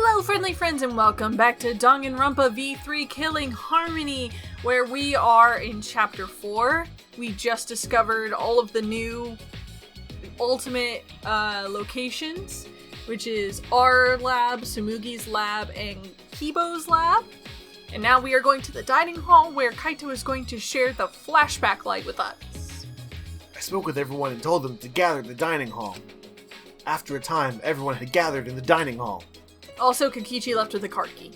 Hello, friendly friends, and welcome back to Danganronpa V3 Killing Harmony, where we are in Chapter 4. We just discovered all of the new ultimate locations, which is our lab, Sumugi's lab, and Kibo's lab. And now we are going to the dining hall, where Kaito is going to share the flashback light with us. I spoke with everyone and told them to gather in the dining hall. After a time, everyone had gathered in the dining hall. Also, Kokichi left with the card key.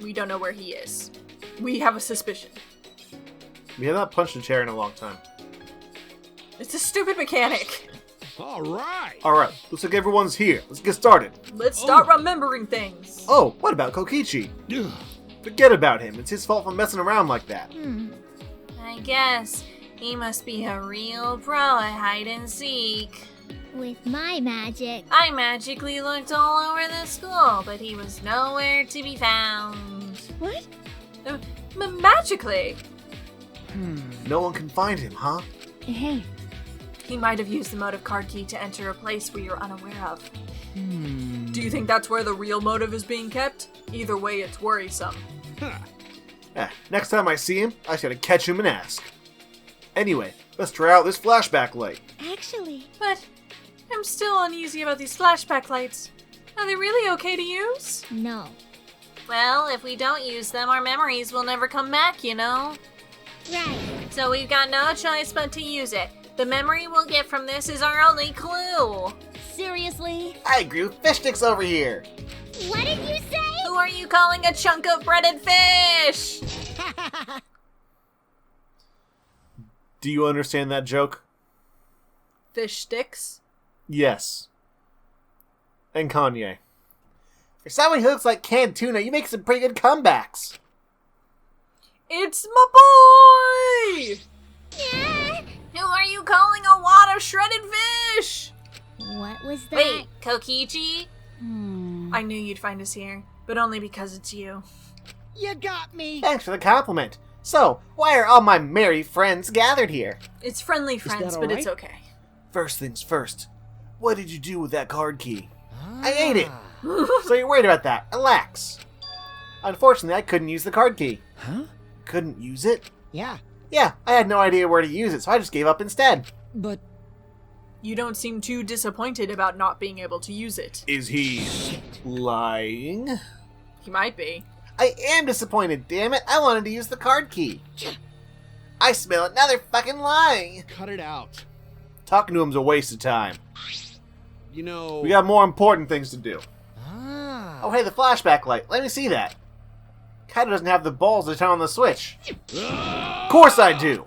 We don't know where he is. We have a suspicion. We have not punched a chair in a long time. It's a stupid mechanic. Alright, looks like everyone's here. Let's get started. Let's start remembering things. Oh, what about Kokichi? Forget about him. It's his fault for messing around like that. I guess he must be a real pro at hide and seek. With my magic. I magically looked all over the school, but he was nowhere to be found. What? Magically? No one can find him, huh? Hey. He might have used the motive card key to enter a place we are unaware of. Do you think that's where the real motive is being kept? Either way, it's worrisome. Next time I see him, I gotta catch him and ask. Anyway, let's try out this flashback light. Actually. But I'm still uneasy about these flashback lights. Are they really okay to use? No. Well, if we don't use them, our memories will never come back, you know? Right. So we've got no choice but to use it. The memory we'll get from this is our only clue. Seriously? I agree with fish sticks over here. What did you say? Who are you calling a chunk of breaded fish? Do you understand that joke? Fish sticks? Yes. And Kanye. For someone who looks like canned tuna, you make some pretty good comebacks. It's my boy! Yeah. Who are you calling a wad of shredded fish? What was that? Wait, Kokichi? I knew you'd find us here, but only because it's you. You got me! Thanks for the compliment. So, why are all my merry friends gathered here? It's friendly friends, that but all it's right? okay. First things first. What did you do with that card key? I ate it. So you're worried about that. Relax. Unfortunately, I couldn't use the card key. Huh? Couldn't use it? Yeah, Yeah, I had no idea where to use it, so I just gave up instead. but You don't seem too disappointed about not being able to use it. Is he lying? He might be. I am disappointed, damn it. I wanted to use the card key. I smell it. Now they're fucking lying. cut it out. Talking to him's a waste of time. You know... We got more important things to do. Ah. Oh, hey, the flashback light. Let me see that. Kaito doesn't have the balls to turn on the switch. Of course I do.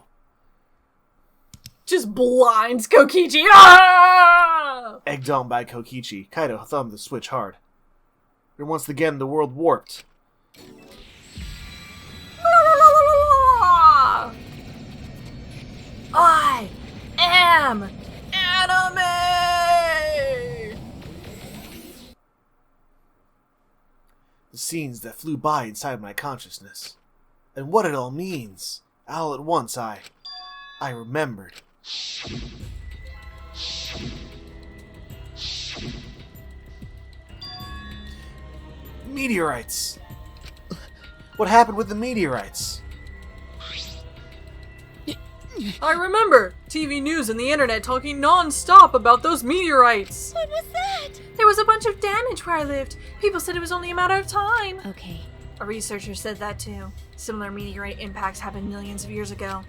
Just blinds Kokichi. Ah! Egged on by Kokichi, Kaito thumbed the switch hard. And once again, the world warped. I am anime! The scenes that flew by inside my consciousness. And what it all means. All at once, I remembered. Meteorites! What happened with the meteorites? I remember TV news and the internet talking non-stop about those meteorites. What was that? There was a bunch of damage where I lived. People said it was only a matter of time. Okay. A researcher said that too. Similar meteorite impacts happened millions of years ago.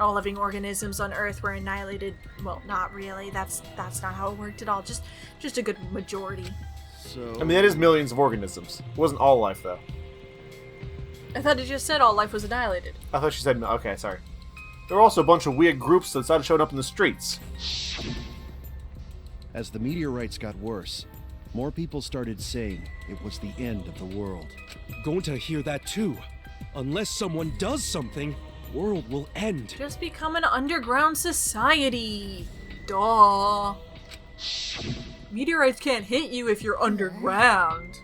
All living organisms on Earth were annihilated. Well, not really. That's not how it worked at all. Just a good majority. So... I mean, that is millions of organisms. It wasn't all life, though. I thought it just said all life was annihilated. I thought she said... Okay, sorry. There were also a bunch of weird groups that started showing up in the streets. As the meteorites got worse, more people started saying it was the end of the world. Going to hear that too. Unless someone does something, world will end. Just become an underground society. Duh. Meteorites can't hit you if you're underground.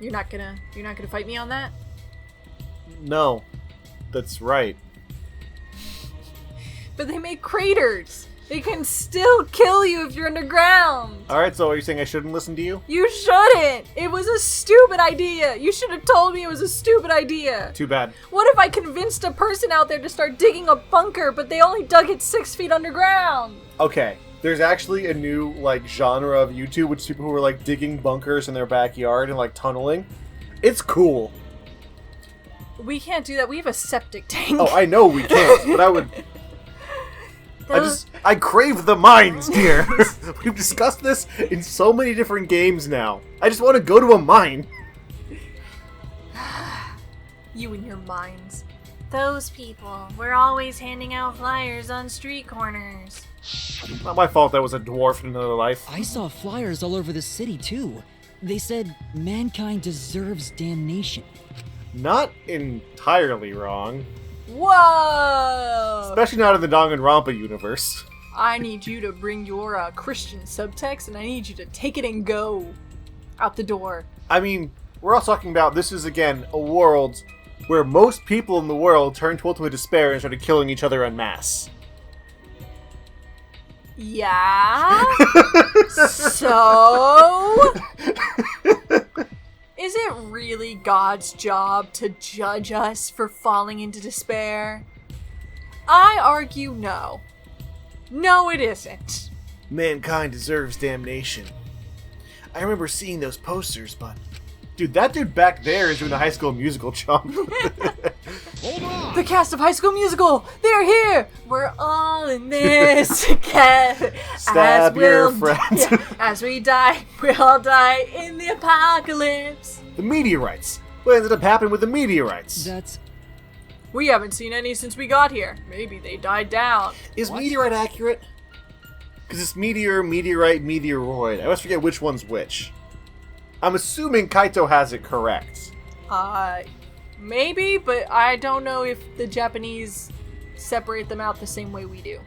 You're not gonna fight me on that? No. That's right. But they make craters. It can still kill you if you're underground. Alright, so are you saying I shouldn't listen to you? You shouldn't. It was a stupid idea. You should have told me it was a stupid idea. Too bad. What if I convinced a person out there to start digging a bunker, but they only dug it 6 feet underground? Okay, there's actually a new, like, genre of YouTube, which is people who are, like, digging bunkers in their backyard and, like, tunneling. It's cool. We can't do that. We have a septic tank. Oh, I know we can't, but I would... I crave the mines, dear. We've discussed this in so many different games now. I just want to go to a mine. You and your mines. Those people were always handing out flyers on street corners. Not my fault that was a dwarf in another life. I saw flyers all over the city, too. They said mankind deserves damnation. Not entirely wrong. Whoa! Especially not in the Danganronpa universe. I need you to bring your Christian subtext, and I need you to take it and go out the door. I mean, we're all talking about this is, again, a world where most people in the world turned to ultimate despair and started killing each other en masse. Yeah? So? Is it really God's job to judge us for falling into despair? I argue no. No, it isn't. Mankind deserves damnation. I remember seeing those posters, but... Dude, that dude back there is doing the High School Musical jump. Hold on! The cast of High School Musical! They're here! We're all in this together. Stab your friend. As we die, we all die in the apocalypse. The meteorites. What ended up happening with the meteorites? That's... We haven't seen any since we got here. Maybe they died down. Is meteorite accurate? Because it's meteor, meteorite, meteoroid. I always forget which one's which. I'm assuming Kaito has it correct. Maybe, but I don't know if the Japanese separate them out the same way we do.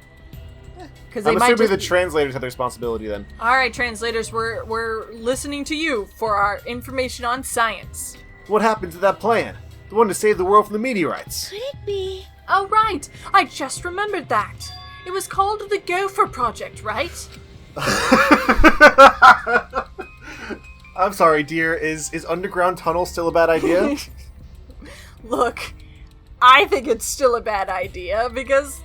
Because I'm assuming the translators have the responsibility then. All right, translators, we're listening to you for our information on science. What happened to that plan? The one to save the world from the meteorites. Could it be? Oh, right. I just remembered that. It was called the Gopher Project, right? I'm sorry, dear. Is underground tunnel still a bad idea? Look, I think it's still a bad idea because,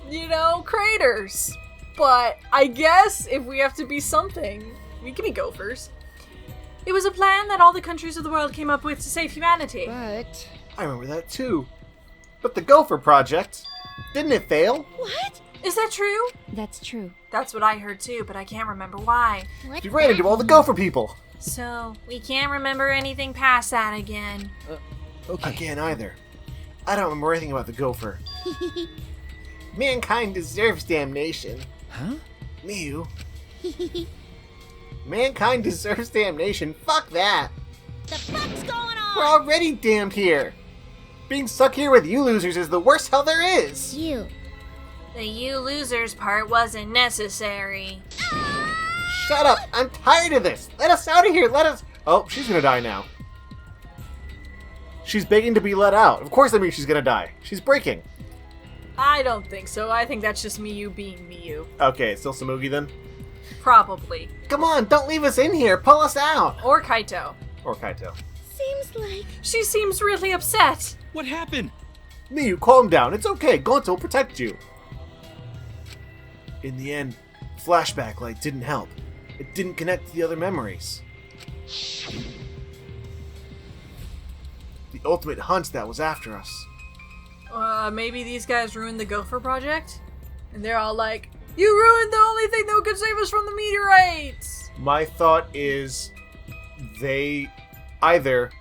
craters. But I guess if we have to be something, we can be gophers. It was a plan that all the countries of the world came up with to save humanity. But... I remember that too. But the Gopher Project, didn't it fail? What? Is that true? That's true. That's what I heard too, but I can't remember why. What? You ran into all the Gopher people. So, we can't remember anything past that again. okay. I can't either. I don't remember anything about the Gopher. Mankind deserves damnation. Huh? Miu. Mankind deserves damnation. Fuck that. The fuck's going on? We're already damned here. Being stuck here with you losers is the worst hell there is. You. The you losers part wasn't necessary. Shut up. I'm tired of this. Let us out of here. Let us... Oh, she's gonna die now. She's begging to be let out. Of course that means she's gonna die. She's breaking. I don't think so. I think that's just Miyu being Miyu. Okay, it's still Samugi then? Probably. Come on, don't leave us in here. Pull us out. Or Kaito. Or Kaito. Seems like... She seems really upset. What happened? Miyu, calm down. It's okay. Gonto will protect you. In the end, flashback light didn't help. It didn't connect to the other memories. The ultimate hunt that was after us. Maybe these guys ruined the Gopher Project? And they're all like, you ruined the only thing that could save us from the meteorites! My thought is they either...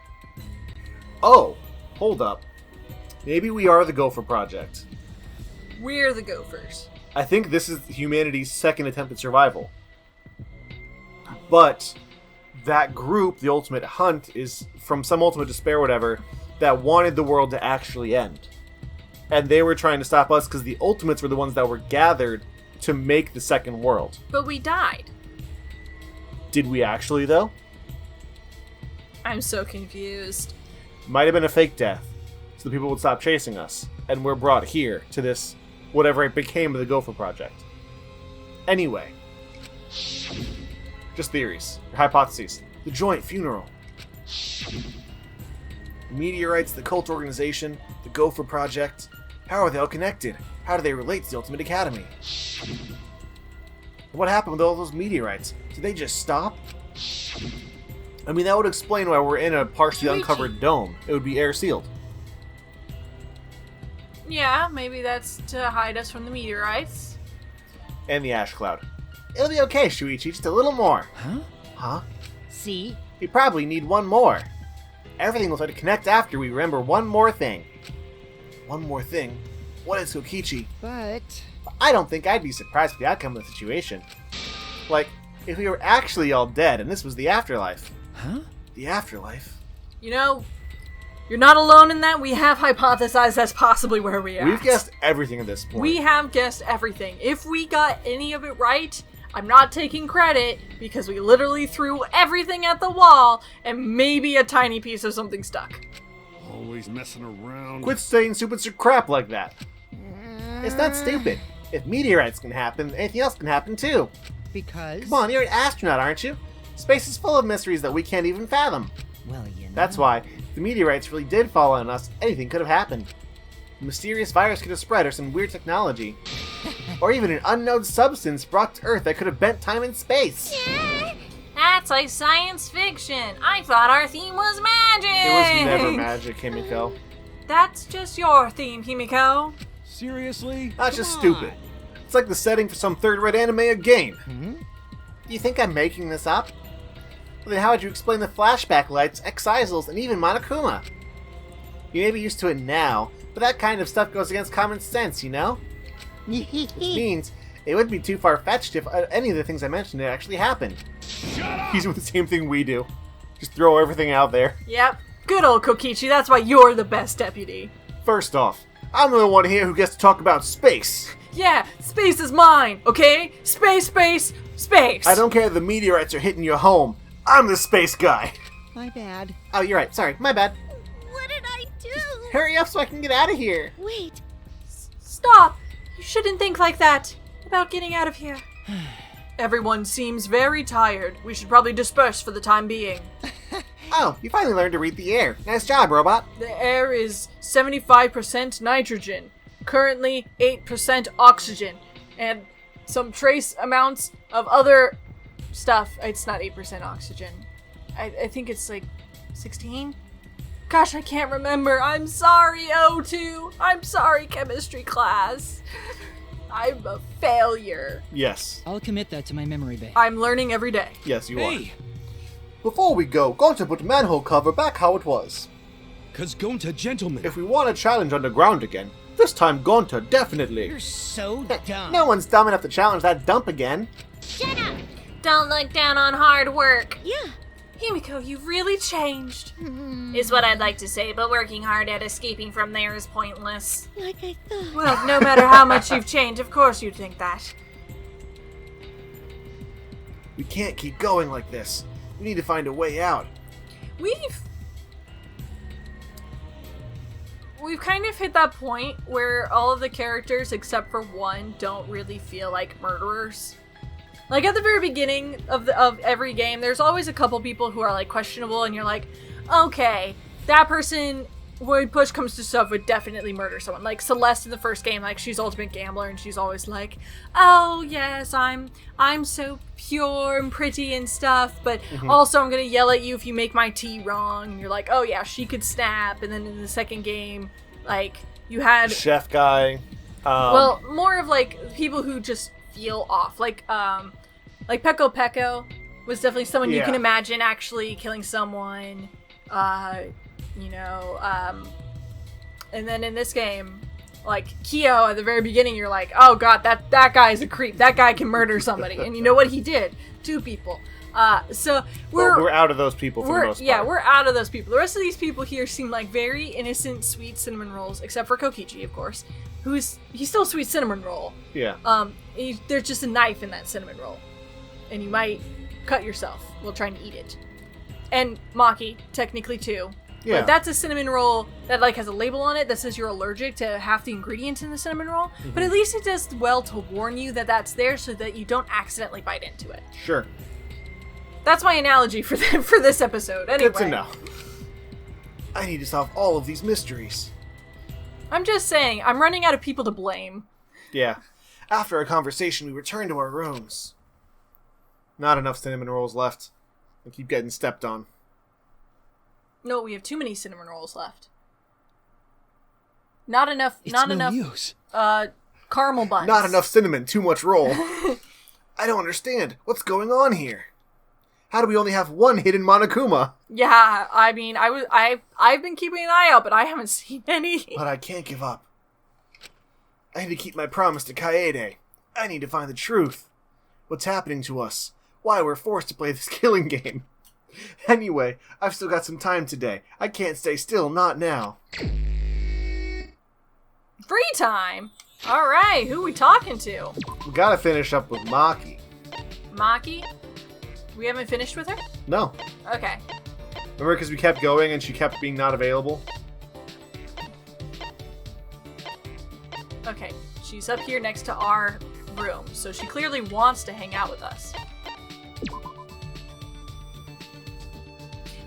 Oh, hold up. Maybe we are the Gopher Project. We're the Gophers. I think this is humanity's second attempt at survival. But that group, the Ultimate Hunt, is from some ultimate despair or whatever, that wanted the world to actually end. And they were trying to stop us because the Ultimates were the ones that were gathered to make the second world. But we died. Did we actually, though? I'm so confused. Might have been a fake death, so the people would stop chasing us. And we're brought here, to this, whatever it became of the Gopher Project. Anyway. Just theories. Or hypotheses. The joint funeral. Meteorites, the cult organization, the Gopher Project. How are they all connected? How do they relate to the Ultimate Academy? What happened with all those meteorites? Did they just stop? I mean, that would explain why we're in a partially uncovered dome. It would be air sealed. Yeah, maybe that's to hide us from the meteorites. And the ash cloud. It'll be okay, Shuichi, just a little more. Huh? Huh? See? We probably need one more. Everything will start to connect after we remember one more thing. One more thing? What is Kokichi? But... I don't think I'd be surprised with the outcome of the situation. Like, if we were actually all dead and this was the afterlife. Huh? The afterlife? You know, you're not alone in that. We have hypothesized that's possibly where we are. We've guessed everything at this point. We have guessed everything. If we got any of it right, I'm not taking credit because we literally threw everything at the wall and maybe a tiny piece of something stuck. Always messing around. Quit saying stupid crap like that. It's not stupid. If meteorites can happen, anything else can happen too. Because... Come on, you're an astronaut, aren't you? Space is full of mysteries that we can't even fathom. Well, you know... That's why, if the meteorites really did fall on us, anything could have happened. A mysterious virus could have spread, or some weird technology. Or even an unknown substance brought to Earth that could have bent time and space. That's like science fiction. I thought our theme was magic. It was never magic, Himiko. That's just your theme, Himiko. Seriously? That's just Come on. stupid. It's like the setting for some third-rate anime again. Do you think I'm making this up? Well, then how would you explain the flashback lights, Exisals, and even Monokuma? You may be used to it now, but that kind of stuff goes against common sense, you know? Which means it wouldn't be too far-fetched if any of the things I mentioned had actually happened. He's doing the same thing we do. Just throw everything out there. Yep. Good old Kokichi, that's why you're the best deputy. First off, I'm the one here who gets to talk about space. Yeah, space is mine, okay? Space, space, space. I don't care if the meteorites are hitting your home. I'm the space guy. My bad. Oh, you're right. Sorry, my bad. What did I do? Hurry up so I can get out of here. Wait, Stop. You shouldn't think like that about getting out of here. Everyone seems very tired. We should probably disperse for the time being. Oh, you finally learned to read the air. Nice job, robot. The air is 75% nitrogen, currently 8% oxygen, and some trace amounts of other stuff. It's not 8% oxygen. I think it's like 16? Gosh, I can't remember. I'm sorry, O2. I'm sorry, chemistry class. I'm a failure. Yes. I'll commit that to my memory bank. I'm learning every day. Yes, you Hey! are. Before we go, Gonta put manhole cover back how it was. Cause Gonta, gentlemen. If we want to challenge underground again, this time Gonta, definitely. You're so dumb. No one's dumb enough to challenge that dump again. shut up! Don't look down on hard work, Yeah. Himiko, you've really changed. is what I'd like to say, but working hard at escaping from there is pointless. Like I thought. Well, no matter how much you've changed, of course you'd think that. We can't keep going like this. We need to find a way out. We've kind of hit that point where all of the characters, except for one, don't really feel like murderers. Like at the very beginning of every game, there's always a couple people who are like questionable, and you're like, okay, that person, when push comes to shove, would definitely murder someone. Like Celeste in the first game, like she's ultimate gambler, and she's always like, oh yes, I'm so pure and pretty and stuff, but also I'm gonna yell at you if you make my tea wrong. And you're like, oh yeah, she could snap. And then in the second game, like you had Chef guy. well, more of like people who just feel off. Like Peko Peko was definitely someone you Yeah. can imagine actually killing someone. And then in this game, like Kyo at the very beginning, you're like, oh god, that guy is a creep. That guy can murder somebody. And you know what he did? 2 people. So We're out of those people for the most part. yeah, we're out of those people. The rest of these people here seem like very innocent, sweet cinnamon rolls, except for Kokichi, of course, he's still a sweet cinnamon roll. Yeah. There's just a knife in that cinnamon roll, and you might cut yourself while trying to eat it. And Maki, technically too. Yeah. But that's a cinnamon roll that like has a label on it that says you're allergic to half the ingredients in the cinnamon roll. But at least it does well to warn you that that's there so that you don't accidentally bite into it. Sure. That's my analogy for for this episode. Anyway, Good to know. I need to solve all of these mysteries. I'm just saying, I'm running out of people to blame. Yeah. After our conversation, we returned to our rooms. Not enough cinnamon rolls left. I keep getting stepped on. No, we have too many cinnamon rolls left. Not enough. It's not no enough. use. Caramel buns. Not enough cinnamon, too much roll. I don't understand. What's going on here? How do we only have one hidden Monokuma? Yeah, I mean, I've been keeping an eye out, but I haven't seen any. But I can't give up. I need to keep my promise to Kaede. I need to find the truth. What's happening to us? Why we're forced to play this killing game. Anyway, I've still got some time today. I can't stay still, not now. Free time. All right, who we talking to? We gotta finish up with Maki. Maki? We haven't finished with her? No. Okay. Remember, because we kept going and she kept being not available? Okay, she's up here next to our room, so she clearly wants to hang out with us.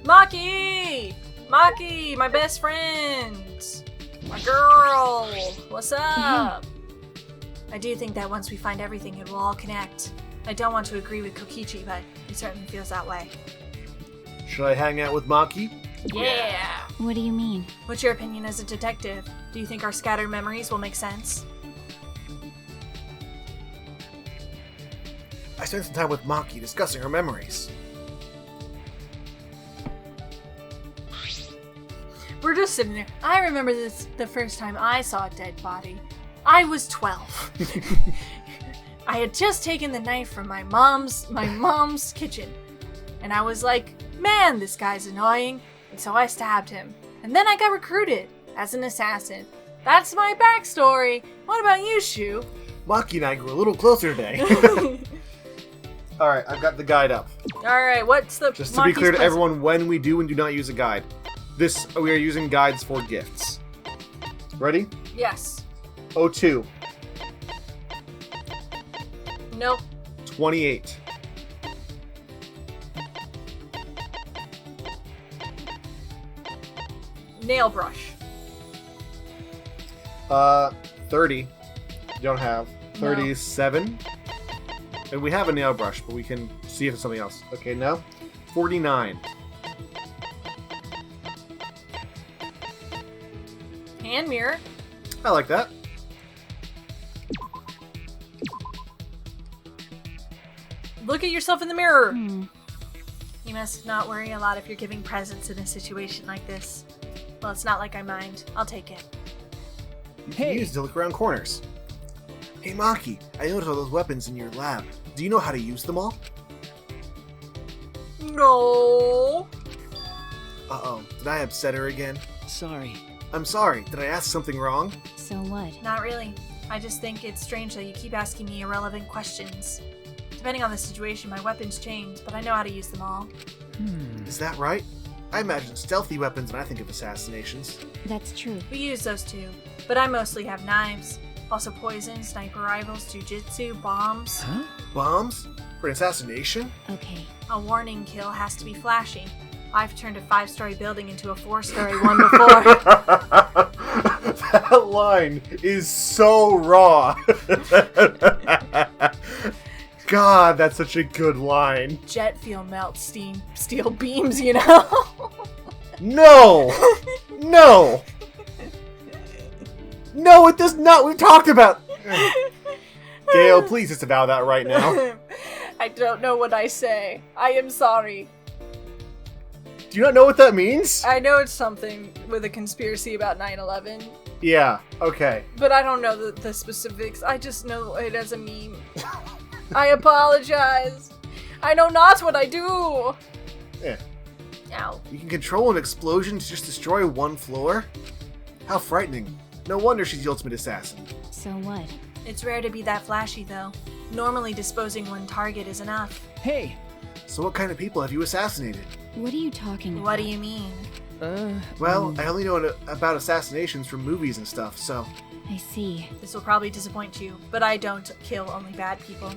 Maki! Maki, my best friend! My girl! What's up? I do think that once we find everything, it will all connect. I don't want to agree with Kokichi, but it certainly feels that way. Should I hang out with Maki? Yeah! What do you mean? What's your opinion as a detective? Do you think our scattered memories will make sense? I spent some time with Maki discussing her memories. We're just sitting there. I remember this the first time I saw a dead body. I was 12. I had just taken the knife from my mom's kitchen. And I was like, man, this guy's annoying. And so I stabbed him. And then I got recruited as an assassin. That's my backstory. What about you, Shu? Maki and I grew a little closer today. Alright, I've got the guide up. Alright, what's the... Just to be Maki's clear to present? everyone, when we do and do not use a guide. We are using guides for gifts. Ready? Yes. 02. Nope. 28. Nail brush. 30. You don't have. No. 37. And we have a nail brush, but we can see if it's something else. Okay, now 49. Hand mirror. I like that. Look at yourself in the mirror. You must not worry a lot if you're giving presents in a situation like this. Well, it's not like I mind. I'll take it. You can use it to look around corners. Hey Maki, I noticed all those weapons in your lab. Do you know how to use them all? No. Uh-oh, did I upset her again? Sorry. I'm sorry, did I ask something wrong? So what? Not really. I just think it's strange that you keep asking me irrelevant questions. Depending on the situation, my weapons change, but I know how to use them all. Is that right? I imagine stealthy weapons when I think of assassinations. That's true. We use those too, but I mostly have knives. Also poison, sniper rifles, jujitsu, bombs. Huh? Bombs? For an assassination? Okay. A warning kill has to be flashy. I've turned a 5-story building into a 4-story one before. That line is so raw. God, that's such a good line. Jet fuel melts steel beams, you know? No! No! No, it does not. We've talked about... Gale, please disavow that right now. I don't know what I say. I am sorry. Do you not know what that means? I know it's something with a conspiracy about 9/11, Yeah, okay. but I don't know the specifics. I just know it as a meme. I apologize. I know not what I do. Yeah. Ow. You can control an explosion to just destroy one floor? How frightening. No wonder she's the ultimate assassin. So what? It's rare to be that flashy, though. Normally, disposing one target is enough. Hey! So what kind of people have you assassinated? What are you talking about? What do you mean? Well, I only know about assassinations from movies and stuff, so... I see. This will probably disappoint you, but I don't kill only bad people.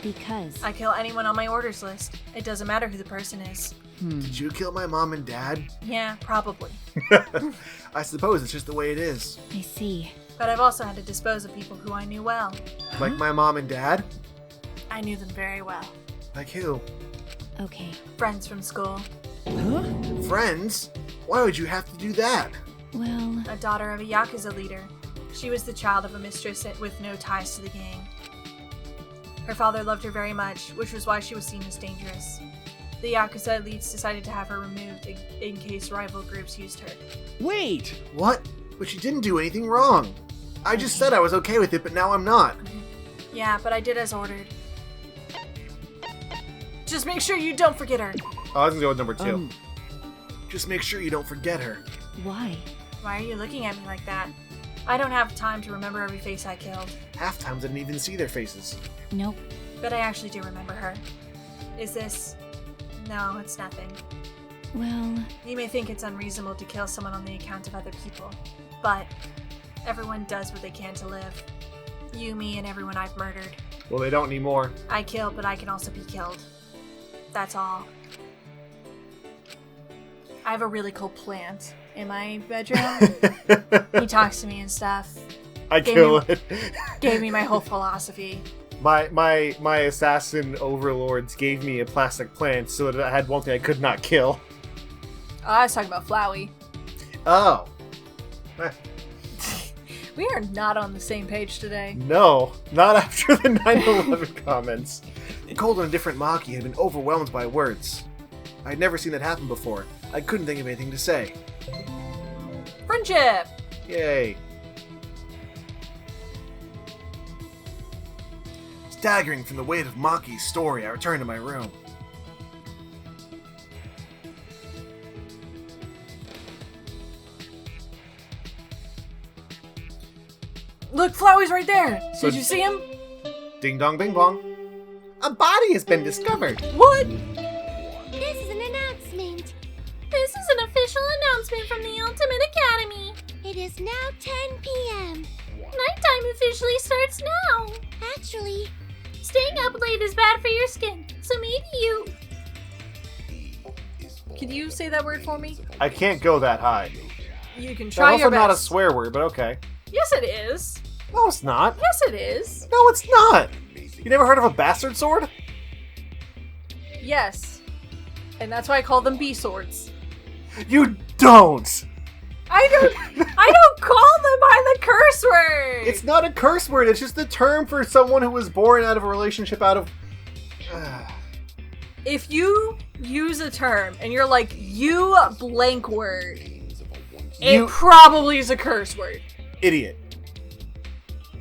Because. I kill anyone on my orders list. It doesn't matter who the person is. Did you kill my mom and dad? Yeah, probably. I suppose it's just the way it is. I see. But I've also had to dispose of people who I knew well. Like my mom and dad? I knew them very well. Like who? Okay. Friends from school. Friends? Why would you have to do that? Well, A daughter of a Yakuza leader. She was the child of a mistress with no ties to the gang. Her father loved her very much, which was why she was seen as dangerous. The Yakuza elites decided to have her removed in case rival groups used her. Wait! What? But she didn't do anything wrong. I just said I was okay with it, but now I'm not. Yeah, but I did as ordered. Just make sure you don't forget her. Oh, I was gonna go with number 2. Just make sure you don't forget her. why? Why are you looking at me like that? I don't have time to remember every face I killed. Half times I didn't even see their faces. Nope. But I actually do remember her. Is this... No, it's nothing. Well, You may think it's unreasonable to kill someone on the account of other people, but everyone does what they can to live. You, me, and everyone I've murdered. Well, they don't anymore. I kill, but I can also be killed. That's all. I have a really cool plant in my bedroom. He talks to me and stuff. I Gave kill me- it. Gave me my whole philosophy. My assassin overlords gave me a plastic plant so that I had one thing I could not kill. Oh, I was talking about Flowey. Oh. We are not on the same page today. No, not after the 9/11 comments. Cold and Indifferent Maki had been overwhelmed by words. I had never seen that happen before. I couldn't think of anything to say. Friendship! Yay. Staggering from the weight of Maki's story, I returned to my room. Look, Flowey's right there! So- Did you see him? Ding dong bing bong. A body has been discovered. What? This is an announcement. This is an official announcement from the Ultimate Academy. It is now 10 p.m. Nighttime officially starts now. Actually, Staying up late is bad for your skin, so maybe you... Can you say that word for me? I can't go that high. You can That's try also your not a best. swear word, but okay. Yes, it is. No, it's not. Yes, it is. No, it's not. You never heard of a bastard sword? Yes. And that's why I call them B-swords. You don't. I don't call them by the curse word! It's not a curse word. It's just the term for someone who was born out of a relationship out of... If you use a term and you're like, you blank word, You- it probably is a curse word. Idiot.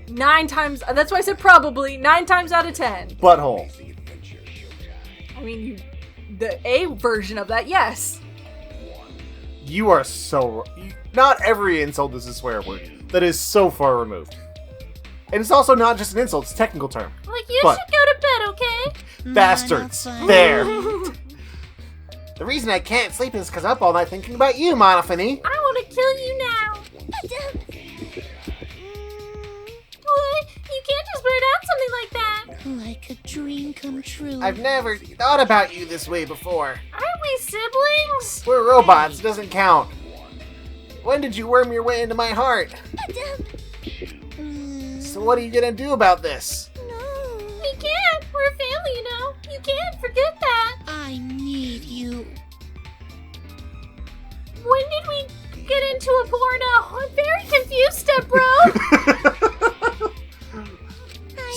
9 times, that's why I said probably, 9 times out of 10. Butthole. I mean, the A version of that, yes. You are so... Not every insult is a swear word. That is so far removed. And it's also not just an insult, it's a technical term. Like, you But- should go to bed, okay? Bastards. There. The reason I can't sleep is because I'm up all night thinking about you, Monofany. I want to kill you now. What? You can't just blurt out something like that. like a dream come true. I've never thought about you this way before. Aren't we siblings? We're robots, doesn't count. When did you worm your way into my heart? So what are you gonna do about this? No, We can't. We're a family, you know. You can't forget that. I need you. When did we get into a porno? I'm very confused, step bro.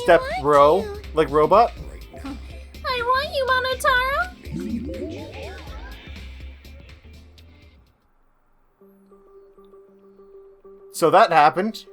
Step want bro? you. Like robot? I want you, Monotaro. So that happened.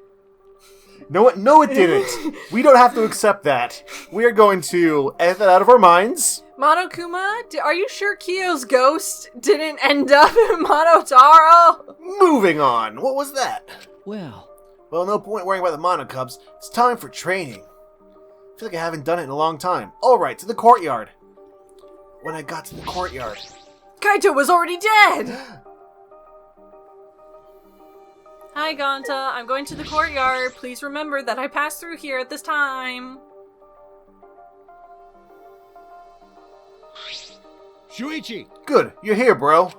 No, it didn't. We don't have to accept that. We are going to edit that out of our minds. Monokuma, are you sure Kyo's ghost didn't end up in Monotaro? Moving on. What was that? Well, Well, no point worrying about the Monocubs. It's time for training. I feel like I haven't done it in a long time. Alright, to the courtyard. When I got to the courtyard, Kaito was already dead! Hi, Ganta. I'm going to the courtyard. Please remember that I passed through here at this time. Shuichi! Good, you're here, bro.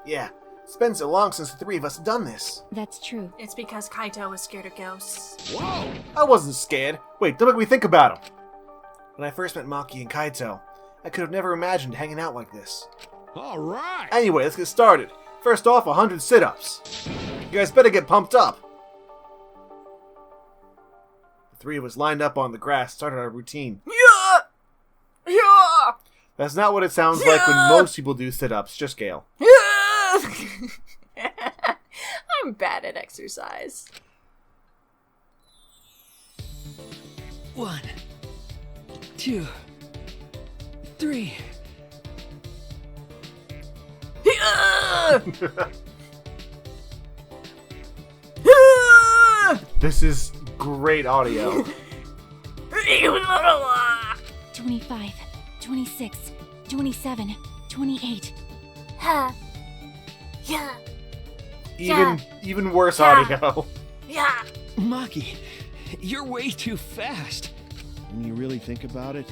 Yeah, it's been so long since the three of us have done this. That's true. It's because Kaito was scared of ghosts. Whoa! I wasn't scared. Wait, don't make me think about him. When I first met Maki and Kaito, I could have never imagined hanging out like this. Alright! Anyway, let's get started. First off, 100 sit-ups. You guys better get pumped up. The three of us lined up on the grass, started our routine. Yeah! Yeah! That's not what it sounds like when most people do sit-ups, just Gale. I'm bad at exercise. 1, 2, 3. This is great audio. 25, 26, 27, 28. Huh. Yeah. Even worse Yeah. audio. Yeah. Maki, you're way too fast. When you really think about it,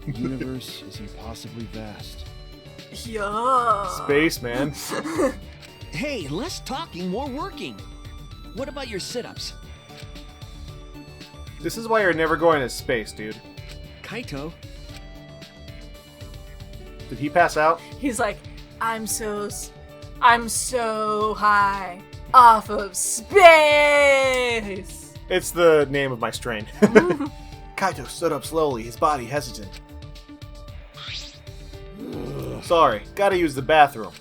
the universe is impossibly vast. Yeah. Space, man. Hey, less talking, more working. What about your sit-ups? This is why you're never going to space, dude. Kaito? Did he pass out? He's like, I'm so high off of space. It's the name of my strain. Kaito stood up slowly, his body hesitant. Sorry, gotta use the bathroom.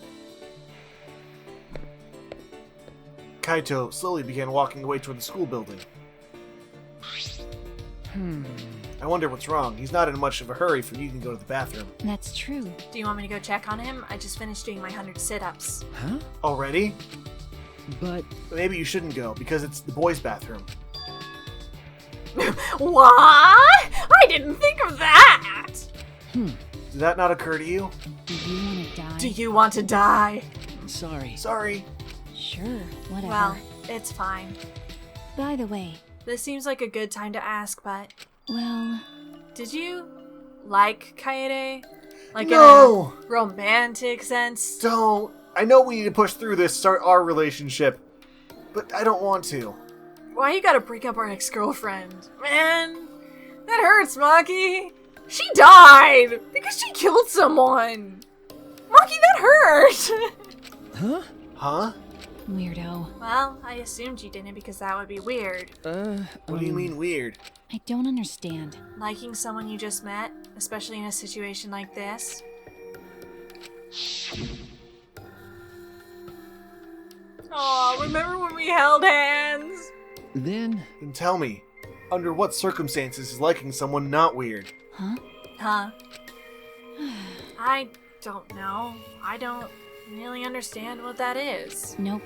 Kaito slowly began walking away toward the school building. I wonder what's wrong. He's not in much of a hurry for you to go to the bathroom. That's true. Do you want me to go check on him? I just finished doing my 100 sit-ups. Huh? Already? But Maybe you shouldn't go, because it's the boys' bathroom. What? I didn't think of that. Did that not occur to you? Do you want to die? Do you want to die? sorry. Sorry. Sure, whatever. Well, it's fine. By the way, This seems like a good time to ask, but well, did you like Kaede? Like No! in a romantic sense? Don't. I know we need to push through this, start our relationship, but I don't want to. Why you gotta break up our ex-girlfriend? Man, that hurts, Maki. She died because she killed someone. Maki, that hurt. Huh? Huh? weirdo. Well, I assumed you didn't because that would be weird. What do you mean weird? I don't understand. Liking someone you just met, especially in a situation like this. Aw, remember when we held hands? Then Then tell me, under what circumstances is liking someone not weird? Huh? Huh? I don't know. I don't really understand what that is. Nope.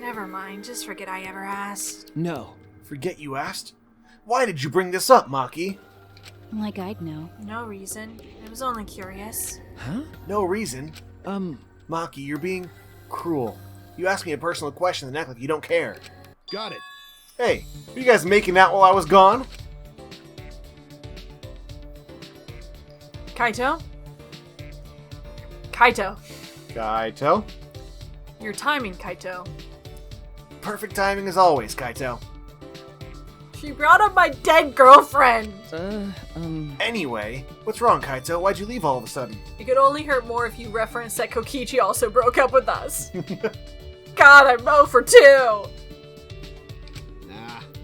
Never mind, just forget I ever asked. no. Forget you asked? Why did you bring this up, Maki? Like I'd know. No reason. I was only curious. Huh? No reason. Maki, you're being cruel. You asked me a personal question and act like you don't care. Got it. Hey, are you guys making out while I was gone? Kaito? Kaito. Kaito? Your timing, Kaito. Perfect timing as always, Kaito. She brought up my dead girlfriend. Anyway, what's wrong, Kaito? Why'd you leave all of a sudden? It could only hurt more if you referenced that Kokichi also broke up with us. God, I'm 0 for 2.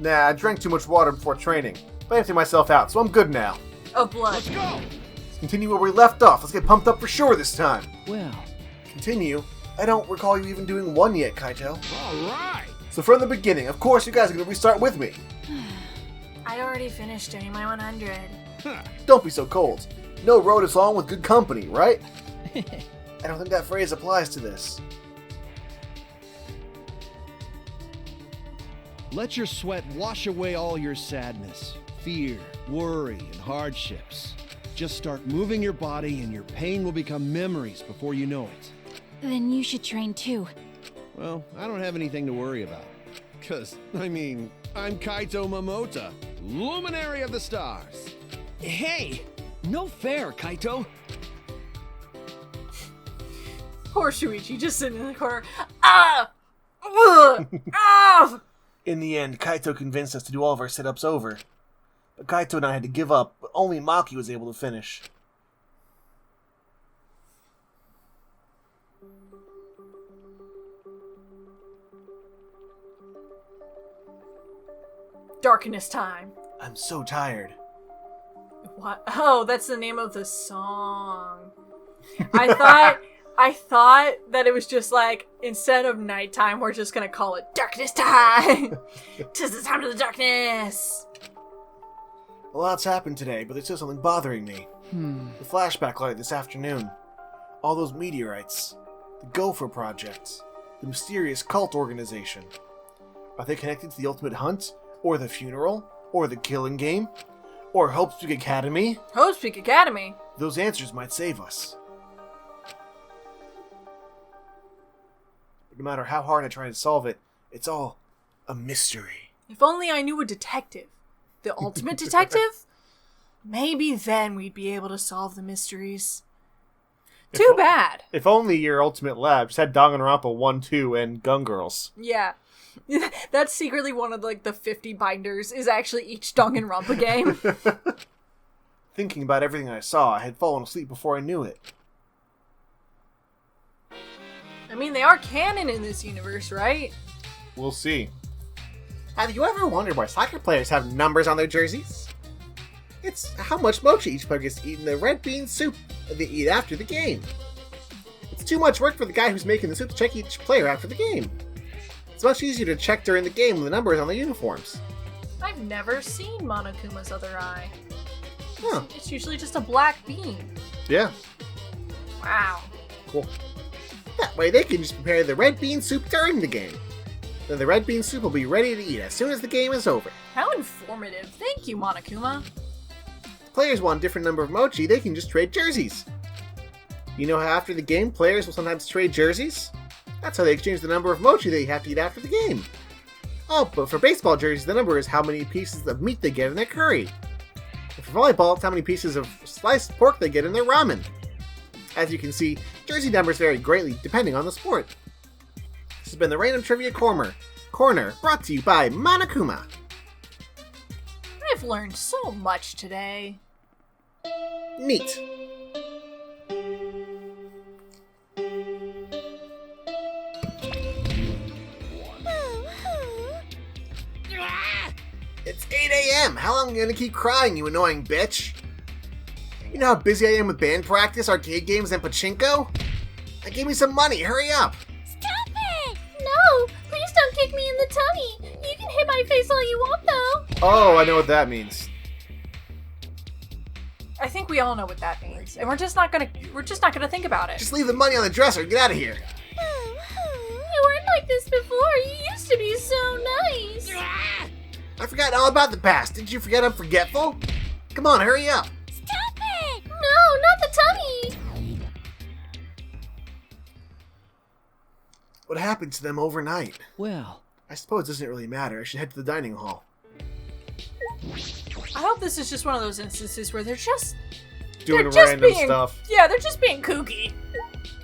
Nah, I drank too much water before training. But I emptied myself out, so I'm good now. Of blood. Let's go! Let's continue where we left off. Let's get pumped up for sure this time. Well, Continue? I don't recall you even doing one yet, Kaito. Alright! So from the beginning, of course you guys are going to restart with me. I already finished doing my 100. Don't be so cold. No road is long with good company, right? I don't think that phrase applies to this. Let your sweat wash away all your sadness, fear, worry, and hardships. Just start moving your body and your pain will become memories before you know it. Then you should train too. Well, I don't have anything to worry about. Cause, I'm Kaito Momota, Luminary of the Stars. Hey! No fair, Kaito! Poor Shuichi just sitting in the corner. Ah! Ugh! Ah! In the end, Kaito convinced us to do all of our sit-ups over. But Kaito and I had to give up, but only Maki was able to finish. Darkness time. I'm so tired. What? Oh, that's the name of the song. I thought that it was just like, instead of nighttime, we're just gonna call it darkness time. 'Tis the time of the darkness. A lot's happened today, but there's still something bothering me. The flashback light this afternoon. All those meteorites. The Gopher Project. The mysterious cult organization. Are they connected to the Ultimate Hunt? Or the funeral? Or the killing game? Or Hope's Peak Academy? Hope's Peak Academy? Those answers might save us. But no matter how hard I try to solve it, it's all a mystery. If only I knew a detective. The ultimate detective? Maybe then we'd be able to solve the mysteries. Too bad. If only your Ultimate Lab just had Danganronpa 1, 2, and Gun Girls. Yeah. That's secretly one of like the 50 binders is actually each Danganronpa game. Thinking about everything I saw, I had fallen asleep before I knew it. I mean, they are canon in this universe, right? We'll see. Have you ever wondered why soccer players have numbers on their jerseys? It's how much mochi each player gets to eat in the red bean soup they eat after the game. It's too much work for the guy who's making the soup to check each player after the game. It's much easier to check during the game when the number is on the uniforms. I've never seen Monokuma's other eye. Huh. It's usually just a black bean. Yeah. Wow. Cool. That way they can just prepare the red bean soup during the game. Then the red bean soup will be ready to eat as soon as the game is over. How informative. Thank you, Monokuma. If players want a different number of mochi, they can just trade jerseys. You know how after the game, players will sometimes trade jerseys? That's how they exchange the number of mochi they have to eat after the game. Oh, but for baseball jerseys, the number is how many pieces of meat they get in their curry. And for volleyball, it's how many pieces of sliced pork they get in their ramen. As you can see, jersey numbers vary greatly depending on the sport. This has been the Random Trivia Corner, brought to you by Monokuma. I've learned so much today. Neat. It's 8 a.m. How long are you gonna keep crying, you annoying bitch? You know how busy I am with band practice, arcade games, and pachinko? Now give me some money, hurry up! Stop it! No! Please don't kick me in the tummy! You can hit my face all you want, though! Oh, I know what that means. I think we all know what that means, and we're just not gonna think about it. Just leave the money on the dresser and get out of here. You weren't like this before. You used to be so nice. I've forgotten all about the past. Didn't you forget I'm forgetful? Come on, hurry up. Stop it! No, not the tummy! What happened to them overnight? Well, I suppose it doesn't really matter. I should head to the dining hall. I hope this is just one of those instances where they're just Doing they're just random being, stuff. Yeah, they're just being kooky.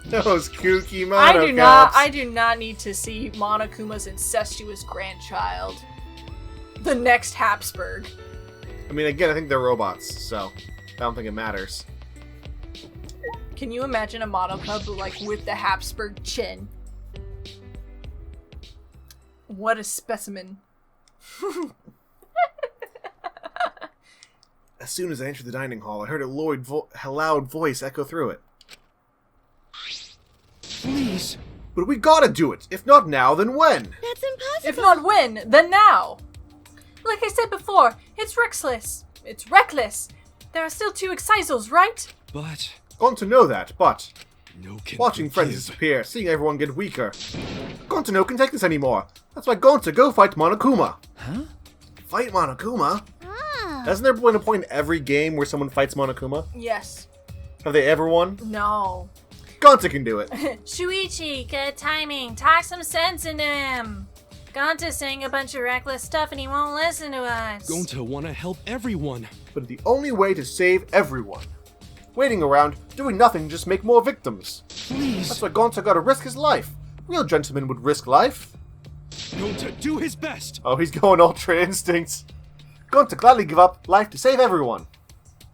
Those kooky I monocops. do not need to see Monokuma's incestuous grandchild. The next Habsburg. I mean, again, I think they're robots, so I don't think it matters. Can you imagine a Monokub like with the Habsburg chin? What a specimen. As soon as I entered the dining hall, I heard a loud voice echo through it. Please. But we gotta do it! If not now, then when? That's impossible. If not when, then now. Like I said before, it's reckless. It's reckless. There are still 2 excisals, right? But Gone to know that, but no can watching friends forgive. disappear, seeing everyone get weaker. Gonto can take this anymore. That's why Gonto go fight Monokuma. huh? Fight Monokuma? Ah. Hasn't there been a point in every game where someone fights Monokuma? Yes. Have they ever won? No. Gonta can do it. Shuichi, good timing. Talk some sense into him. Gonta's saying a bunch of reckless stuff and he won't listen to us. Gonta wanna help everyone. But the only way to save everyone. Waiting around, doing nothing, just make more victims. Please. That's why Gonta gotta risk his life. Real gentlemen would risk life. Gonta, do his best. Oh, he's going Ultra Instincts. Gonta gladly give up life to save everyone.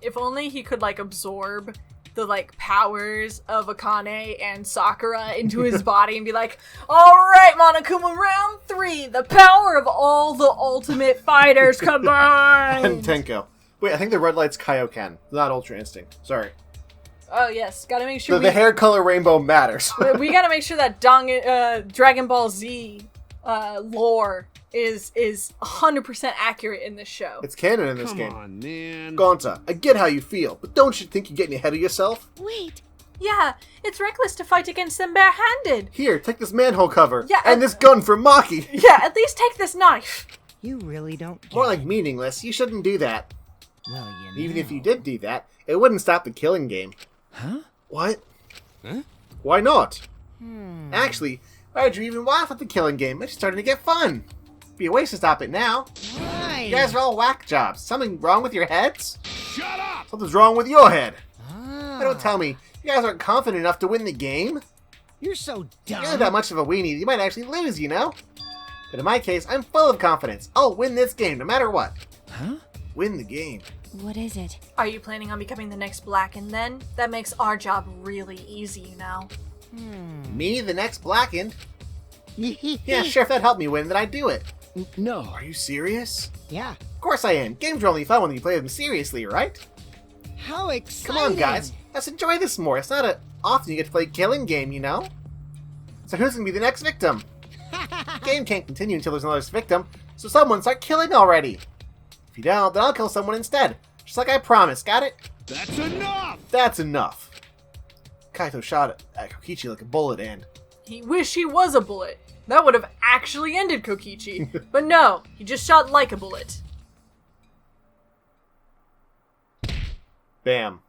If only he could, like, absorb the, like, powers of Akane and Sakura into his body and be like, alright, Monokuma, round 3, the power of all the ultimate fighters combined! And Tenko. Wait, I think the red light's Kaioken, not Ultra Instinct. Sorry. Oh, yes, gotta make sure The hair color rainbow matters. we gotta make sure that Dragon Ball Z lore is 100% accurate in this show. It's canon in this game. Come on, man. Gonta, I get how you feel, but don't you think you're getting ahead of yourself? Wait, Yeah, it's reckless to fight against them barehanded. Here, take this manhole cover. Yeah, and this gun for Maki. Yeah, at least take this knife. You really don't get More like meaningless. You shouldn't do that. Well, you know. Even if you did do that, it wouldn't stop the killing game. Huh? What? Huh? Why not? Actually, why would you even laugh at the killing game? It's starting to get fun. Be a waste to stop it now. Why? You guys are all whack jobs. Something wrong with your heads? Shut up! Something's wrong with your head. Ah, Don't tell me. You guys aren't confident enough to win the game. You're so dumb. You're not that much of a weenie. You might actually lose, you know? But in my case, I'm full of confidence. I'll win this game no matter what. Huh? Win the game. What is it? Are you planning on becoming the next Blackened then? That makes our job really easy, you know. Me, the next Blackened? Yeah, sure, if that helped me win, then I'd do it. No. Are you serious? Yeah. Of course I am. Games are only fun when you play them seriously, right? How exciting! Come on, guys. Let's enjoy this more. It's not often you get to play a killing game, you know? So who's gonna be the next victim? Game can't continue until there's another victim, so someone start killing already. If you don't, then I'll kill someone instead. Just like I promised, got it? That's enough! That's enough. Kaito shot at Kokichi like a bullet and... He wished he was a bullet. That would have actually ended Kokichi. But no, he just shot like a bullet. Bam.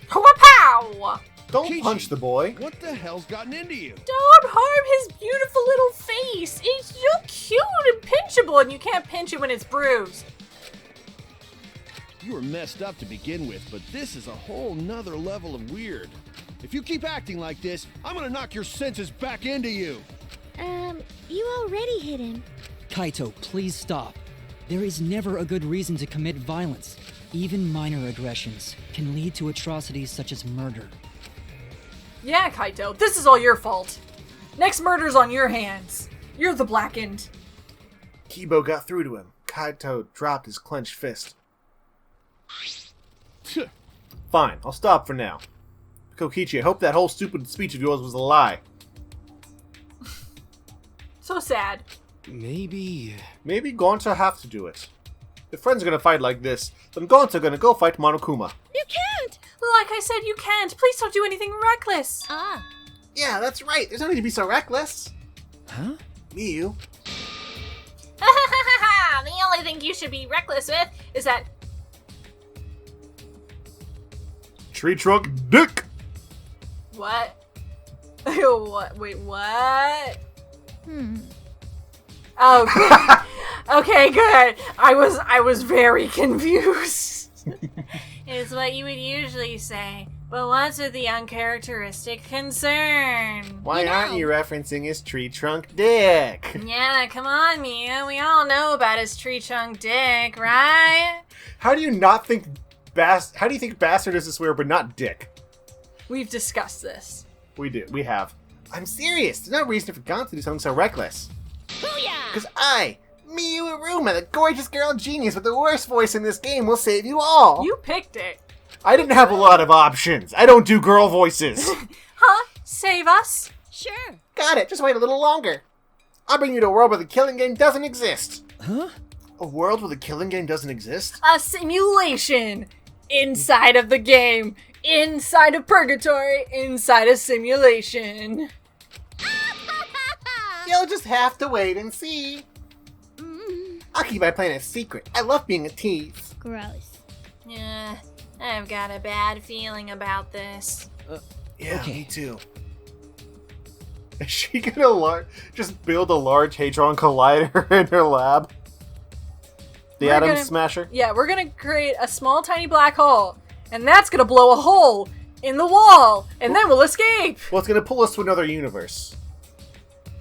Pow! Don't Kokichi. punch the boy. What the hell's gotten into you? Don't harm his beautiful little face. It's so cute and pinchable, and you can't pinch it when it's bruised. You were messed up to begin with, but this is a whole nother level of weird. If you keep acting like this, I'm gonna knock your senses back into you. You already hit him. Kaito, please stop. There is never a good reason to commit violence. Even minor aggressions can lead to atrocities such as murder. Yeah, Kaito, this is all your fault. Next murder's on your hands. You're the Blackened. Kibo got through to him. Kaito dropped his clenched fist. Fine, I'll stop for now. Kokichi, I hope that whole stupid speech of yours was a lie. So sad. Maybe. Maybe Gonta have to do it. If friends are gonna fight like this, then Gonta gonna go fight Monokuma. You can't! Like I said, you can't. Please don't do anything reckless. Ah. Yeah, that's right. There's no need to be so reckless. Huh? Miyu. The only thing you should be reckless with is that Tree trunk dick. What? What? Wait, what? Oh, good. Okay, good. I was very confused. is what you would usually say. But what's with the uncharacteristic concern? Why aren't you referencing his tree trunk dick? Yeah, come on, Mia. We all know about his tree trunk dick, right? How do you not think How do you think bastard is a swear but not dick? We've discussed this. We do. We have. I'm serious. There's no reason for Gon to do something so reckless. Booyah! Because Miyu Iruma, the gorgeous girl genius with the worst voice in this game, will save you all. You picked it. I didn't have a lot of options. I don't do girl voices. Huh? Save us? Sure. Got it. Just wait a little longer. I'll bring you to a world where the killing game doesn't exist. Huh? A world where the killing game doesn't exist? A simulation inside of the game. Inside of purgatory. Inside a simulation. You'll just have to wait and see. I'll keep my plan a secret. I love being a tease. Gross. Yeah, I've got a bad feeling about this. Yeah, Okay. me too. Is she gonna just build a large Hadron Collider in her lab? The We're Atom gonna- Smasher? Yeah, we're gonna create a small, tiny black hole, and that's gonna blow a hole in the wall, and then we'll escape! Well, it's gonna pull us to another universe.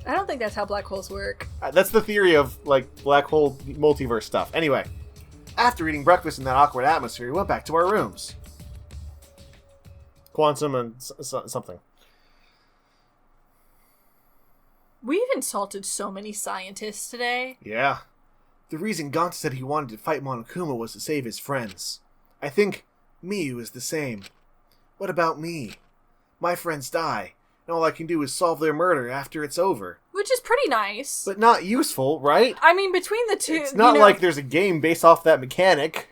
I don't think that's how black holes work. That's the theory of, like, black hole multiverse stuff. Anyway, after eating breakfast in that awkward atmosphere, we went back to our rooms. Quantum and something. We've insulted so many scientists today. Yeah. The reason Gaunt said he wanted to fight Monokuma was to save his friends. I think Miyu is the same. What about me? My friends die, and all I can do is solve their murder after it's over. Which is pretty nice. But not useful, right? I mean, between the two... It's not like there's a game based off that mechanic.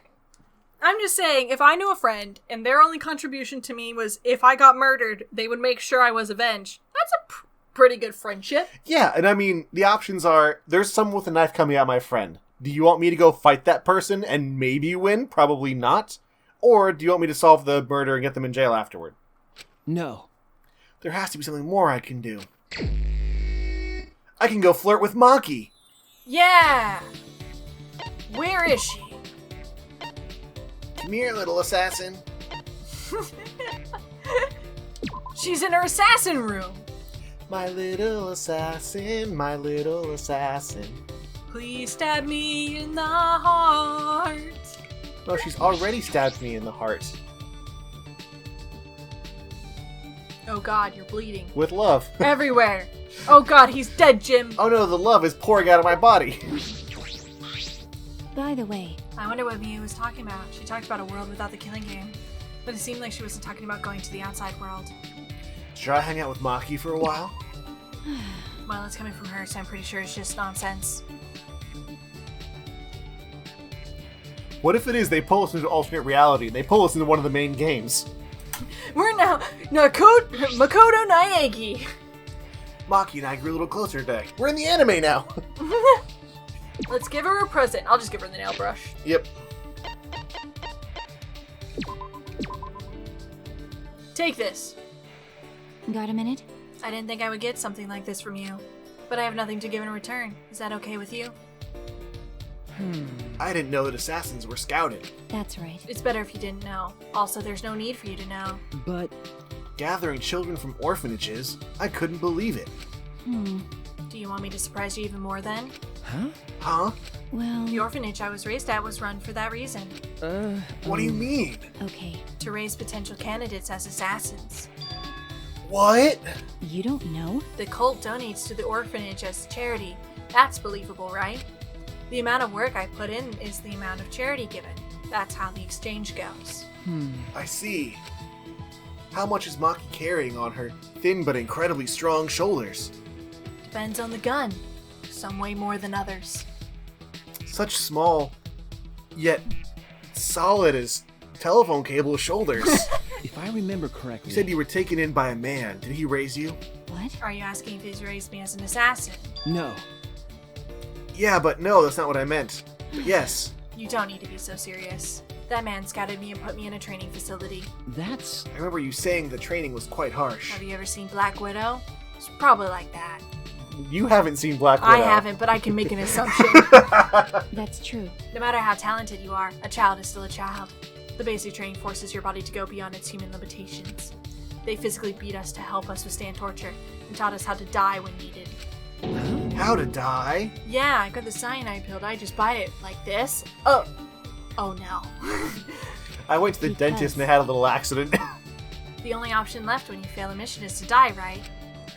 I'm just saying, if I knew a friend, and their only contribution to me was if I got murdered, they would make sure I was avenged, that's a pretty good friendship. Yeah, and I mean, the options are, there's someone with a knife coming at my friend. Do you want me to go fight that person and maybe win? Probably not. Or do you want me to solve the murder and get them in jail afterward? No. There has to be something more I can do. I can go flirt with Maki. Yeah! Where is she? Come here, little assassin. She's in her assassin room. My little assassin, my little assassin. Please stab me in the heart. No, she's already stabbed me in the heart. Oh god, you're bleeding. With love. Everywhere. Oh god, he's dead, Jim. Oh no, the love is pouring out of my body. By the way, I wonder what Miyu was talking about. She talked about a world without the killing game. But it seemed like she wasn't talking about going to the outside world. Should I hang out with Maki for a while? Well, it's coming from her, so I'm pretty sure it's just nonsense. What if it is they pull us into alternate reality and they pull us into one of the main games? We're now Makoto Naegi. Maki and I grew a little closer today. We're in the anime now. Let's give her a present. I'll just give her the nail brush. Yep. Take this. got a minute? I didn't think I would get something like this from you. But I have nothing to give in return. Is that okay with you? I didn't know that assassins were scouted. That's right. It's better if you didn't know. Also, there's no need for you to know. But Gathering children from orphanages, I couldn't believe it. Do you want me to surprise you even more then? Huh? Well, The orphanage I was raised at was run for that reason. What do you mean? okay. To raise potential candidates as assassins. What? You don't know? The cult donates to the orphanage as charity. That's believable, right? The amount of work I put in is the amount of charity given. That's how the exchange goes. I see. How much is Maki carrying on her thin but incredibly strong shoulders? Depends on the gun. Some weigh more than others. Such small, yet solid as telephone cable shoulders. if I remember correctly, You said you were taken in by a man. Did he raise you? What? Are you asking if he's raised me as an assassin? no. Yeah, but no, that's not what I meant. But yes, You don't need to be so serious. That man scouted me and put me in a training facility. That's I remember you saying the training was quite harsh. Have you ever seen Black Widow? It's probably like that. You haven't seen Black Widow. I haven't, but I can make an assumption. That's true. No matter how talented you are, a child is still a child. The basic training forces your body to go beyond its human limitations. They physically beat us to help us withstand torture, and taught us how to die when needed. How to die? Yeah, I got the cyanide pill. I just buy it like this. Oh no. I went to the Because- dentist and I had a little accident. The only option left when you fail a mission is to die, right?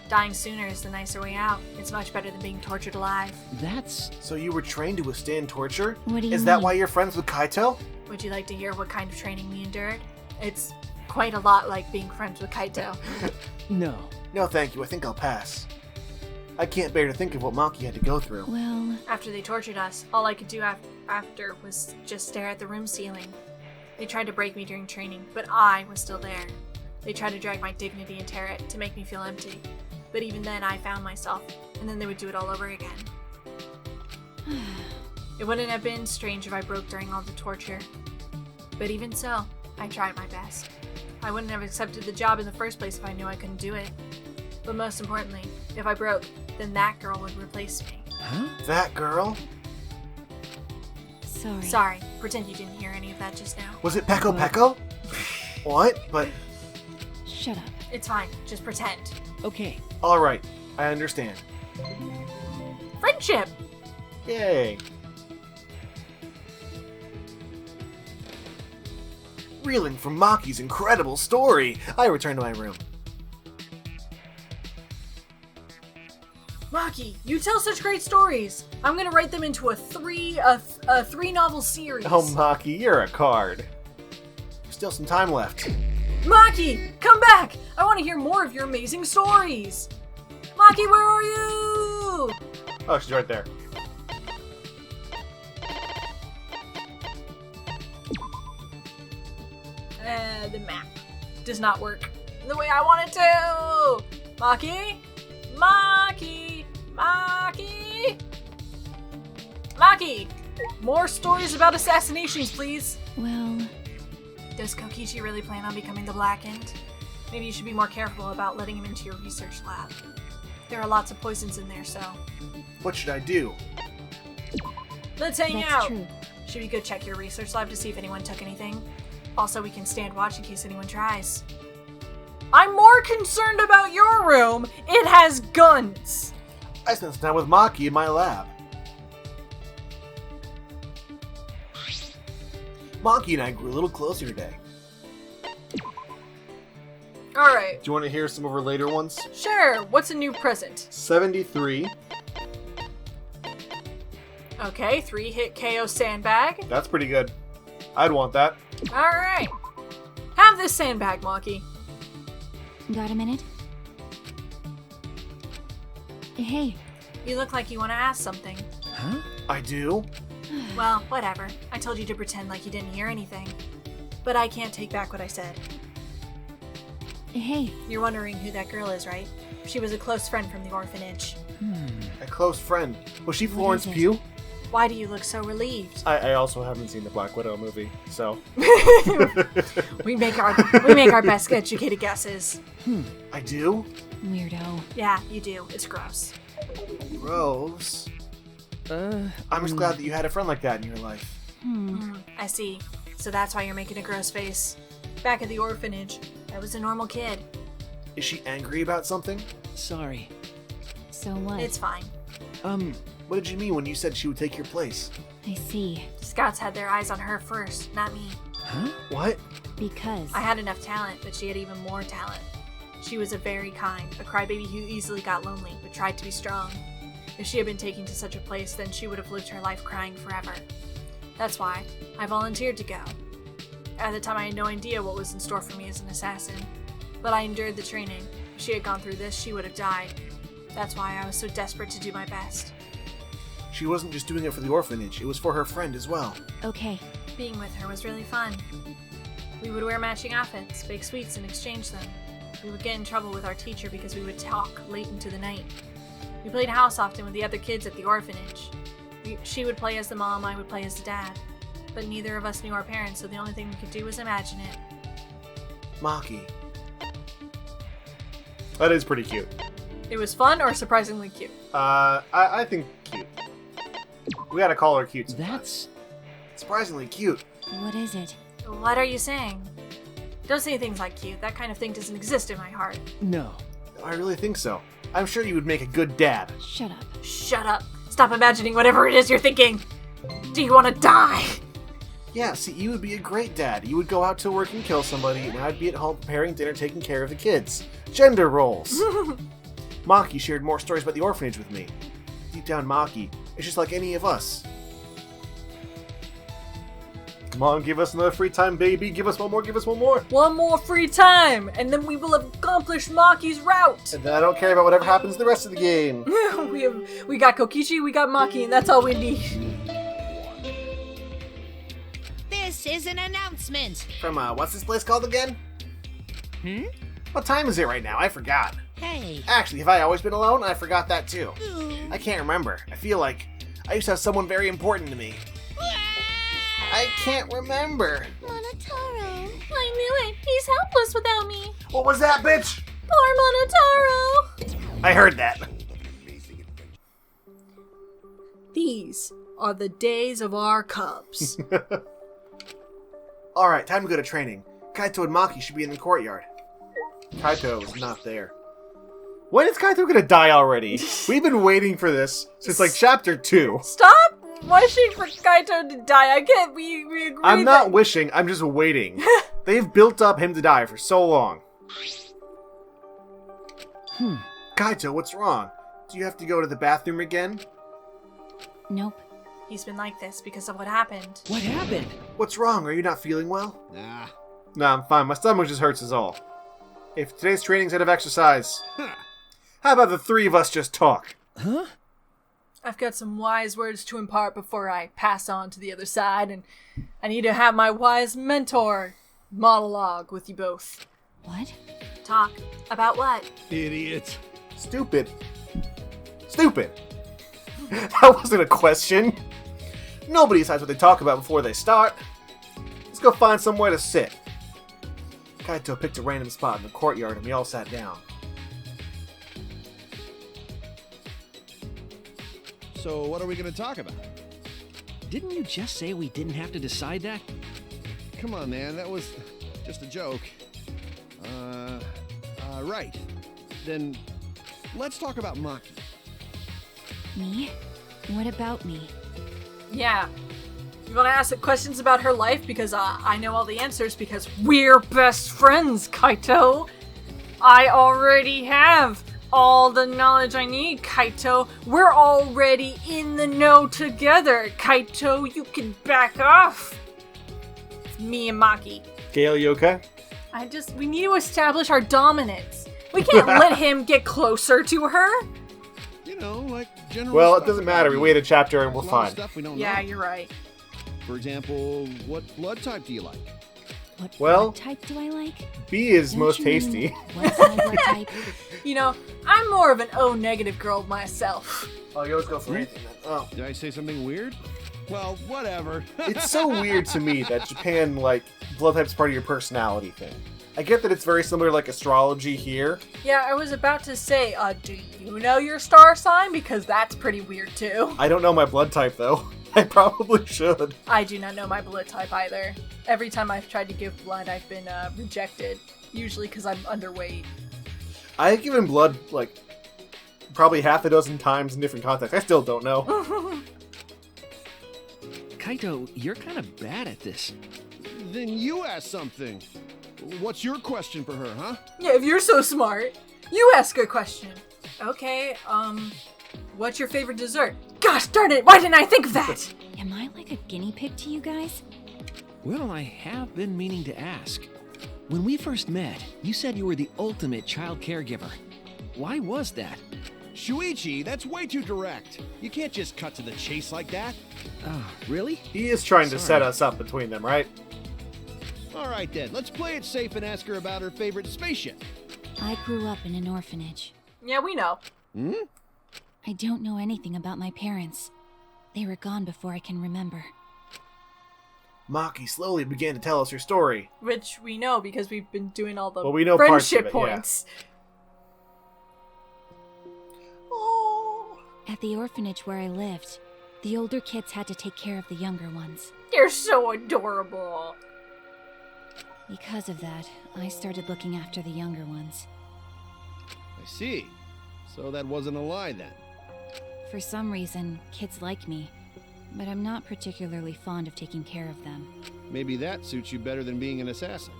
Dying sooner is the nicer way out. It's much better than being tortured alive. that's So you were trained to withstand torture? What do you Is that mean? why you're friends with Kaito? Would you like to hear what kind of training we endured? It's quite a lot like being friends with Kaito. no. No, thank you. I think I'll pass. I can't bear to think of what Maki had to go through. Well, After they tortured us, all I could do after was just stare at the room ceiling. They tried to break me during training, but I was still there. They tried to drag my dignity and tear it to make me feel empty. But even then, I found myself, and then they would do it all over again. It wouldn't have been strange if I broke during all the torture. But even so, I tried my best. I wouldn't have accepted the job in the first place if I knew I couldn't do it. But most importantly, if I broke, then that girl would replace me. Huh? That girl? Sorry, pretend you didn't hear any of that just now. Was it Peko Peko? What? But... Shut up. It's fine, just pretend. Okay. Alright, I understand. Friendship! Yay. Reeling from Maki's incredible story, I return to my room. Maki, you tell such great stories. I'm gonna write them into a three novel series. Oh, Maki, you're a card. There's still some time left. Maki, come back! I want to hear more of your amazing stories. Maki, where are you? Oh, she's right there. The map does not work the way I want it to. Maki? Maki! Maki! Maki! More stories about assassinations, please. Well, Does Kokichi really plan on becoming the Blackened? Maybe you should be more careful about letting him into your research lab. There are lots of poisons in there, so... What should I do? Let's hang that's out! true. Should we go check your research lab to see if anyone took anything? Also, we can stand watch in case anyone tries. I'm more concerned about your room! It has guns! I spent some time with Maki in my lab. Maki and I grew a little closer today. Alright, Do you want to hear some of her later ones? sure, what's a new present? 73. Okay, 3-hit KO sandbag. That's pretty good. I'd want that. Alright. Have this sandbag, Maki. Got a minute? Hey, You look like you want to ask something. Huh? I do? Well, whatever. I told you to pretend like you didn't hear anything. But I can't take back what I said. hey, You're wondering who that girl is, right? She was a close friend from the orphanage. A close friend. Was she What Florence is it? Pugh? Why do you look so relieved? I also haven't seen the Black Widow movie, so... We make our best educated guesses. I do? weirdo. Yeah, you do. It's gross. Gross. I'm just glad that you had a friend like that in your life. I see. So that's why you're making a gross face. Back at the orphanage, I was a normal kid. Is she angry about something? Sorry. So what? It's fine. What did you mean when you said she would take your place? I see. Scouts had their eyes on her first, not me. Huh? What? Because I had enough talent, but she had even more talent. She was a very kind, a crybaby who easily got lonely, but tried to be strong. If she had been taken to such a place, then she would have lived her life crying forever. That's why I volunteered to go. At the time, I had no idea what was in store for me as an assassin, but I endured the training. If she had gone through this, she would have died. That's why I was so desperate to do my best. She wasn't just doing it for the orphanage, it was for her friend as well. okay. Being with her was really fun. We would wear matching outfits, bake sweets, and exchange them. We would get in trouble with our teacher because we would talk late into the night. We played house often with the other kids at the orphanage. She would play as the mom, I would play as the dad. But neither of us knew our parents, so the only thing we could do was imagine it. Maki. That is pretty cute. It was fun or surprisingly cute? I think cute. We gotta call her cute. That's... Surprisingly cute. What is it? What are you saying? Don't say things like cute. That kind of thing doesn't exist in my heart. No. I really think so. I'm sure you would make a good dad. Shut up. Shut up. Stop imagining whatever it is you're thinking. Do you want to die? Yeah, see, you would be a great dad. You would go out to work and kill somebody, and I'd be at home preparing dinner, taking care of the kids. Gender roles. Maki shared more stories about the orphanage with me. Deep down, Maki is just like any of us. Come on, give us another free time, baby. Give us one more, give us one more. One more free time, and then we will have accomplished Maki's route. And then I don't care about whatever happens the rest of the game. we got Kokichi, we got Maki, and that's all we need. This is an announcement. From, what's this place called again? What time is it right now? I forgot. Hey. Actually, have I always been alone? I forgot that too. I can't remember. I feel like I used to have someone very important to me. I can't remember. Monotaro. I knew it. He's helpless without me. What was that, bitch? Poor Monotaro. I heard that. These are the days of our cubs. Alright, time to go to training. Kaito and Maki should be in the courtyard. Kaito is not there. When is Kaito gonna die already? We've been waiting for this since like chapter 2. Stop wishing for Kaito to die. I get we agree. I'm not wishing, I'm just waiting. They've built up him to die for so long. Kaito, what's wrong? Do you have to go to the bathroom again? Nope. He's been like this because of what happened. What happened? What's wrong? Are you not feeling well? Nah. Nah, I'm fine. My stomach just hurts is all. If today's training's out of exercise, how about the three of us just talk? Huh? I've got some wise words to impart before I pass on to the other side, and I need to have my wise mentor monologue with you both. What? Talk. About what? Idiot. Stupid. Stupid. That wasn't a question. Nobody decides what they talk about before they start. Let's go find somewhere to sit. Kaito picked a random spot in the courtyard and we all sat down. So what are we going to talk about? Didn't you just say we didn't have to decide that? Come on, man. That was just a joke. Right. Then let's talk about Maki. Me? What about me? Yeah. You want to ask questions about her life? Because I know all the answers because we're best friends, Kaito. I already have all the knowledge I need, Kaito. We're already in the know together, Kaito. You can back off. It's me and Maki. Gale, you okay? We need to establish our dominance. We can't let him get closer to her. You know, like general Well, it stuff doesn't about matter. We you. wait a chapter and we're There's a lot of fine. Stuff we don't Yeah, know. you're right. For example, what blood type do you like? What Well, blood type do I like? B is Don't most you mean, tasty. What's my blood type? You know, I'm more of an O-negative girl myself. Oh, you always go for anything then. Oh. Did I say something weird? Well, whatever. It's so weird to me that Japan, like, blood type's part of your personality thing. I get that it's very similar to, like, astrology here. Yeah, I was about to say, do you know your star sign? Because that's pretty weird too. I don't know my blood type, though. I probably should. I do not know my blood type either. Every time I've tried to give blood, I've been rejected. Usually because I'm underweight. I've given blood, like, probably half a dozen times in different contexts. I still don't know. Kaito, you're kind of bad at this. Then you ask something. What's your question for her, huh? Yeah, if you're so smart, you ask a question. Okay, what's your favorite dessert? Gosh darn it, why didn't I think of that? Am I like a guinea pig to you guys? Well, I have been meaning to ask. When we first met, you said you were the ultimate child caregiver. Why was that? Shuichi, that's way too direct. You can't just cut to the chase like that. Oh, really? He is trying to set Sorry. us up between them, right? All right then, let's play it safe and ask her about her favorite spaceship. I grew up in an orphanage. Yeah, we know. I don't know anything about my parents. They were gone before I can remember. Maki slowly began to tell us her story. Which we know because we've been doing all the Well, we know parts of friendship it, yeah. points. At the orphanage where I lived, the older kids had to take care of the younger ones. You're so adorable. Because of that, I started looking after the younger ones. I see. So that wasn't a lie then. For some reason, kids like me, but I'm not particularly fond of taking care of them. Maybe that suits you better than being an assassin.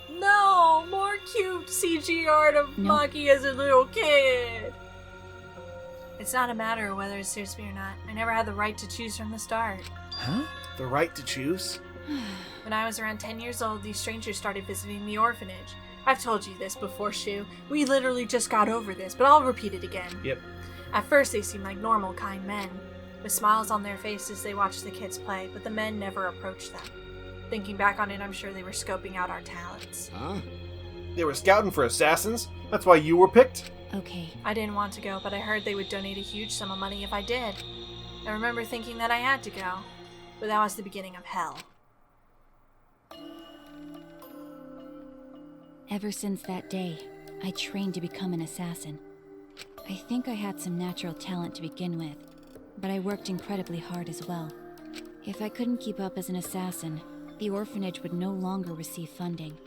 No, more cute CG art of Nope. Maki as a little kid. It's not a matter of whether it suits me or not. I never had the right to choose from the start. Huh? The right to choose? When I was around 10 years old, these strangers started visiting the orphanage. I've told you this before, Shu. We literally just got over this, but I'll repeat it again. Yep. At first, they seemed like normal, kind men, with smiles on their faces they watched the kids play, but the men never approached them. Thinking back on it, I'm sure they were scoping out our talents. Huh? They were scouting for assassins? That's why you were picked? Okay. I didn't want to go, but I heard they would donate a huge sum of money if I did. I remember thinking that I had to go, but that was the beginning of hell. Ever since that day, I trained to become an assassin. I think I had some natural talent to begin with, but I worked incredibly hard as well. If I couldn't keep up as an assassin, the orphanage would no longer receive funding.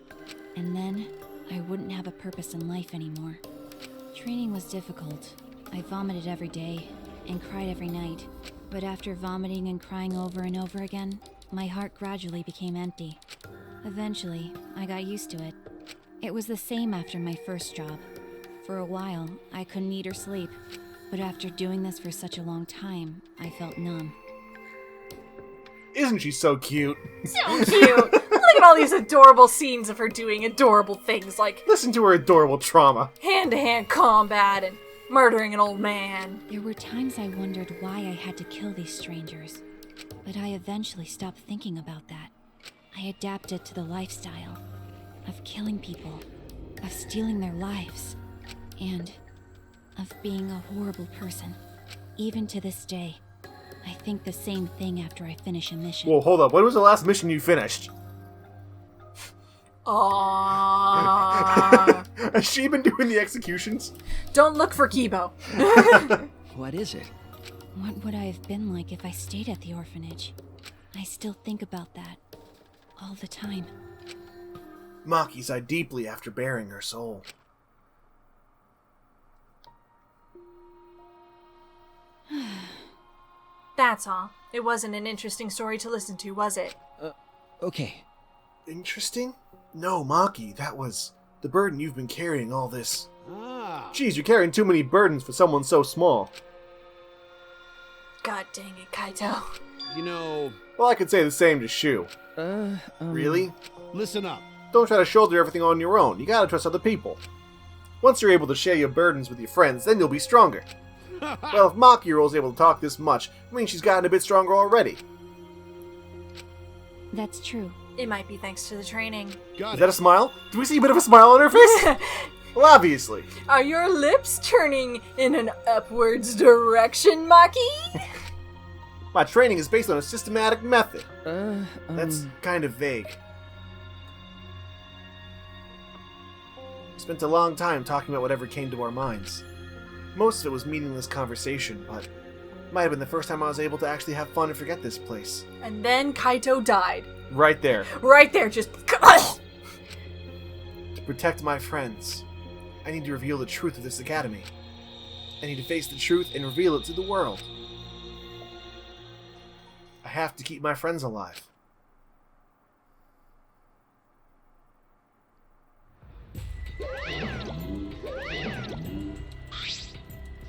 And then, I wouldn't have a purpose in life anymore. Training was difficult. I vomited every day, and cried every night. But after vomiting and crying over and over again, my heart gradually became empty. Eventually, I got used to it. It was the same after my first job. For a while, I couldn't eat or sleep, but after doing this for such a long time, I felt numb. Isn't she so cute? So cute! Look at all these adorable scenes of her doing adorable things like Listen to her adorable trauma. hand-to-hand combat and murdering an old man. There were times I wondered why I had to kill these strangers, but I eventually stopped thinking about that. I adapted to the lifestyle of killing people, of stealing their lives, and of being a horrible person. Even to this day, I think the same thing after I finish a mission. Whoa, hold up. When was the last mission you finished? Has she been doing the executions? Don't look for Kibo. What is it? What would I have been like if I stayed at the orphanage? I still think about that all the time. Maki sighed deeply after bearing her soul. That's all. It wasn't an interesting story to listen to, was it? Okay. Interesting? No, Maki, that was the burden you've been carrying all this. Ah. Geez, you're carrying too many burdens for someone so small. God dang it, Kaito. You know, Well, I could say the same to Shu. Really? listen up. Don't try to shoulder everything on your own. You gotta trust other people. Once you're able to share your burdens with your friends, then you'll be stronger. Well, if Maki Roll's able to talk this much, it means she's gotten a bit stronger already. That's true. It might be thanks to the training. Got Is that a smile? Do we see a bit of a smile on her face? Well, obviously. Are your lips turning in an upwards direction, Maki? My training is based on a systematic method. That's kind of vague. We spent a long time talking about whatever came to our minds. Most of it was meaningless conversation, but it might have been the first time I was able to actually have fun and forget this place. And then Kaito died. Right there. Right there, just... To protect my friends, I need to reveal the truth of this academy. I need to face the truth and reveal it to the world. I have to keep my friends alive.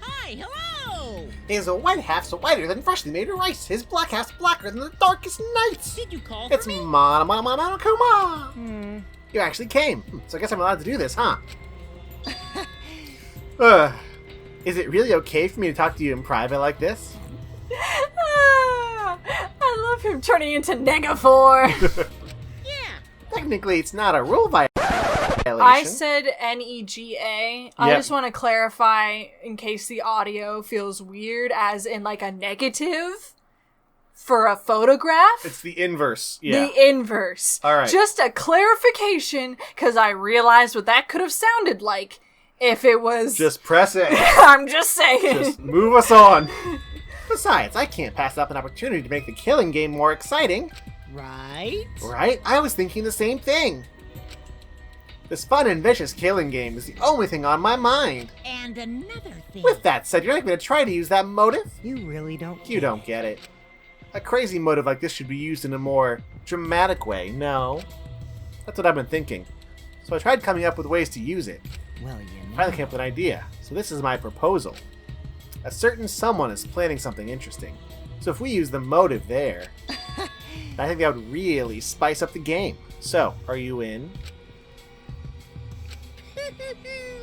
Hi, hello! His white half's whiter than freshly made rice. His black half's blacker than the darkest nights. Did you call It's for me? Kuma. You actually came. So I guess I'm allowed to do this, huh? Is it really okay for me to talk to you in private like this? I love him turning into Negafor. Yeah. Technically, it's not a rule violation. I said NEGA. I Yep. just want to clarify in case the audio feels weird, as in like a negative for a photograph. It's the inverse. Yeah. The inverse. All right. Just a clarification, because I realized what that could have sounded like if it was... Just press it. I'm just saying. Just move us on. Besides, I can't pass up an opportunity to make the killing game more exciting. Right? Right? I was thinking the same thing. This fun and vicious killing game is the only thing on my mind. And another thing. With that said, you're not going to try to use that motive? You really don't You don't get it. A crazy motive like this should be used in a more dramatic way, no? That's what I've been thinking. So I tried coming up with ways to use it. Well, you know. Finally came up with an idea. So this is my proposal. A certain someone is planning something interesting. So if we use the motive there, I think that would really spice up the game. So, are you in?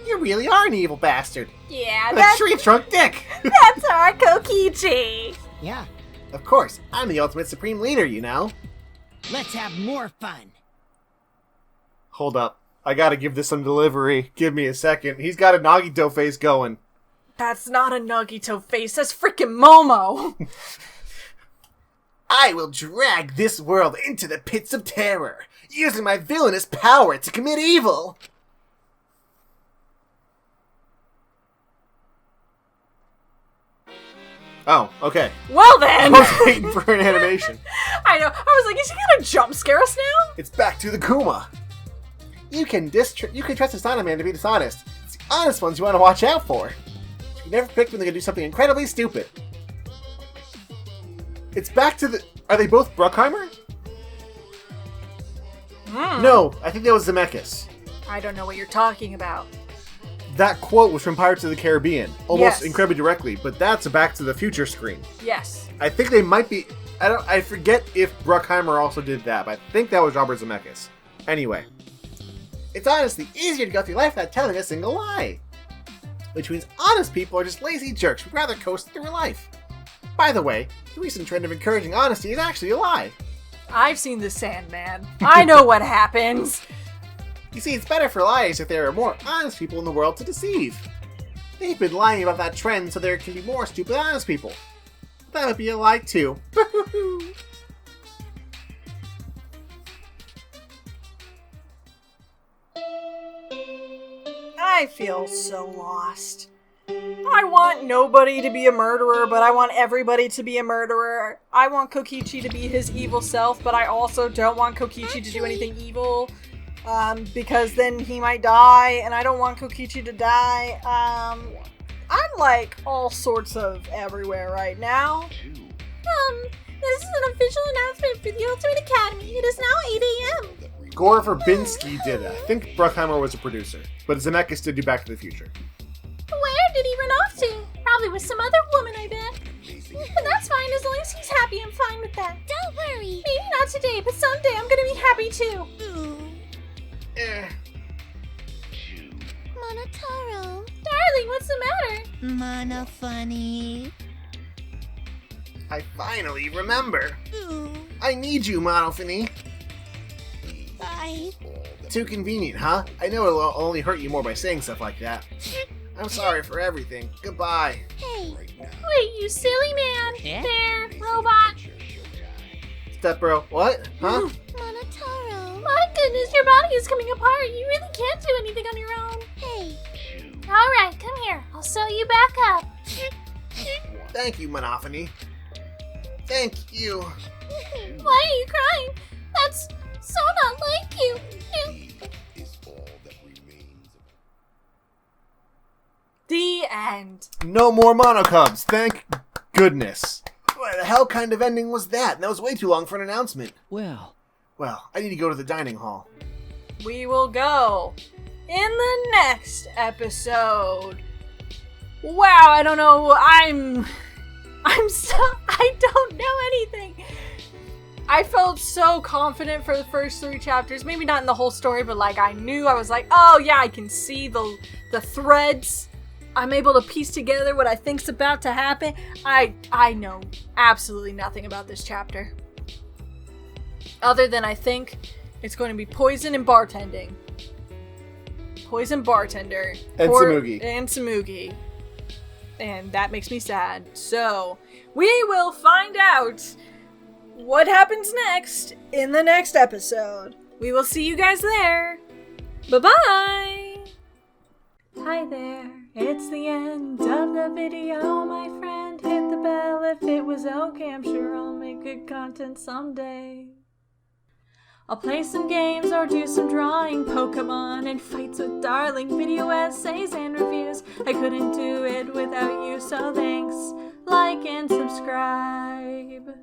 You really are an evil bastard. Yeah, A tree trunk dick. that's our Kokichi. Yeah. Of course, I'm the ultimate supreme leader, you know. Let's have more fun. Hold up. I gotta give this some delivery. Give me a second. He's got a Nagito face going. That's not a Nagito face, that's freaking Momo! I will drag this world into the pits of terror, using my villainous power to commit evil. Oh, okay. Well then! I was waiting for an animation. I know, I was like, is he gonna jump scare us now? It's back to the Kuma. You can trust a Sana man to be dishonest. It's the honest ones you want to watch out for. You never pick when they're gonna do something incredibly stupid. It's back to the... Are they both Bruckheimer? No, I think that was Zemeckis. I don't know what you're talking about. That quote was from Pirates of the Caribbean, almost Yes. incredibly directly, but that's a Back to the Future screen. Yes. I think they might be... I forget if Bruckheimer also did that, but I think that was Robert Zemeckis. Anyway. It's honestly easier to go through life without telling a single lie. Which means honest people are just lazy jerks who'd rather coast through life. By the way, the recent trend of encouraging honesty is actually a lie. I've seen the Sandman. I know what happens. You see, it's better for liars if there are more honest people in the world to deceive. They've been lying about that trend so there can be more stupid honest people. That would be a lie too. I feel so lost. I want nobody to be a murderer, but I want everybody to be a murderer. I want Kokichi to be his evil self, but I also don't want Kokichi to do anything evil. Because then he might die, and I don't want Kokichi to die. I'm like all sorts of everywhere right now. This is an official announcement for the Ultimate Academy. It is now 8 a.m. Gore Verbinski did it. I think Bruckheimer was a producer, but Zemeckis did do Back to the Future. Where did he run off to? Probably with some other woman, I bet. But that's fine, as long as he's happy, I'm fine with that. Don't worry. Maybe not today, but someday I'm gonna be happy too. Monotaro. Darling, what's the matter? Mono funny. I finally remember. I need you, Monofini. Bye. Too convenient, huh? I know it'll only hurt you more by saying stuff like that. I'm sorry for everything. Goodbye. Hey. Wait, you silly man. Yeah? There, robot. Step bro. What? Huh? Monotaro. My goodness, your body is coming apart. You really can't do anything on your own. Hey. Alright, come here. I'll sew you back up. Thank you, Monofini. Thank you. Why are you crying? That's so not like you. The end. No more Monocubs, thank goodness. What the hell kind of ending was that? That was way too long for an announcement. Well, Well, I need to go to the dining hall. We will go in the next episode. Wow, I don't know. I don't know anything. I felt so confident for the first 3 chapters. Maybe not in the whole story, but like I was like, oh yeah, I can see the threads. I'm able to piece together what I think's about to happen. I know absolutely nothing about this chapter. Other than I think it's going to be poison and bartending. Poison bartender. And Tsumugi. And Tsumugi. And that makes me sad. So, we will find out what happens next in the next episode. We will see you guys there. Bye-bye! Hi there. It's the end of the video, my friend. Hit the bell if it was okay. I'm sure I'll make good content someday. I'll play some games or do some drawing, Pokemon and fights with darling, video essays and reviews. I couldn't do it without you, so thanks, like and subscribe.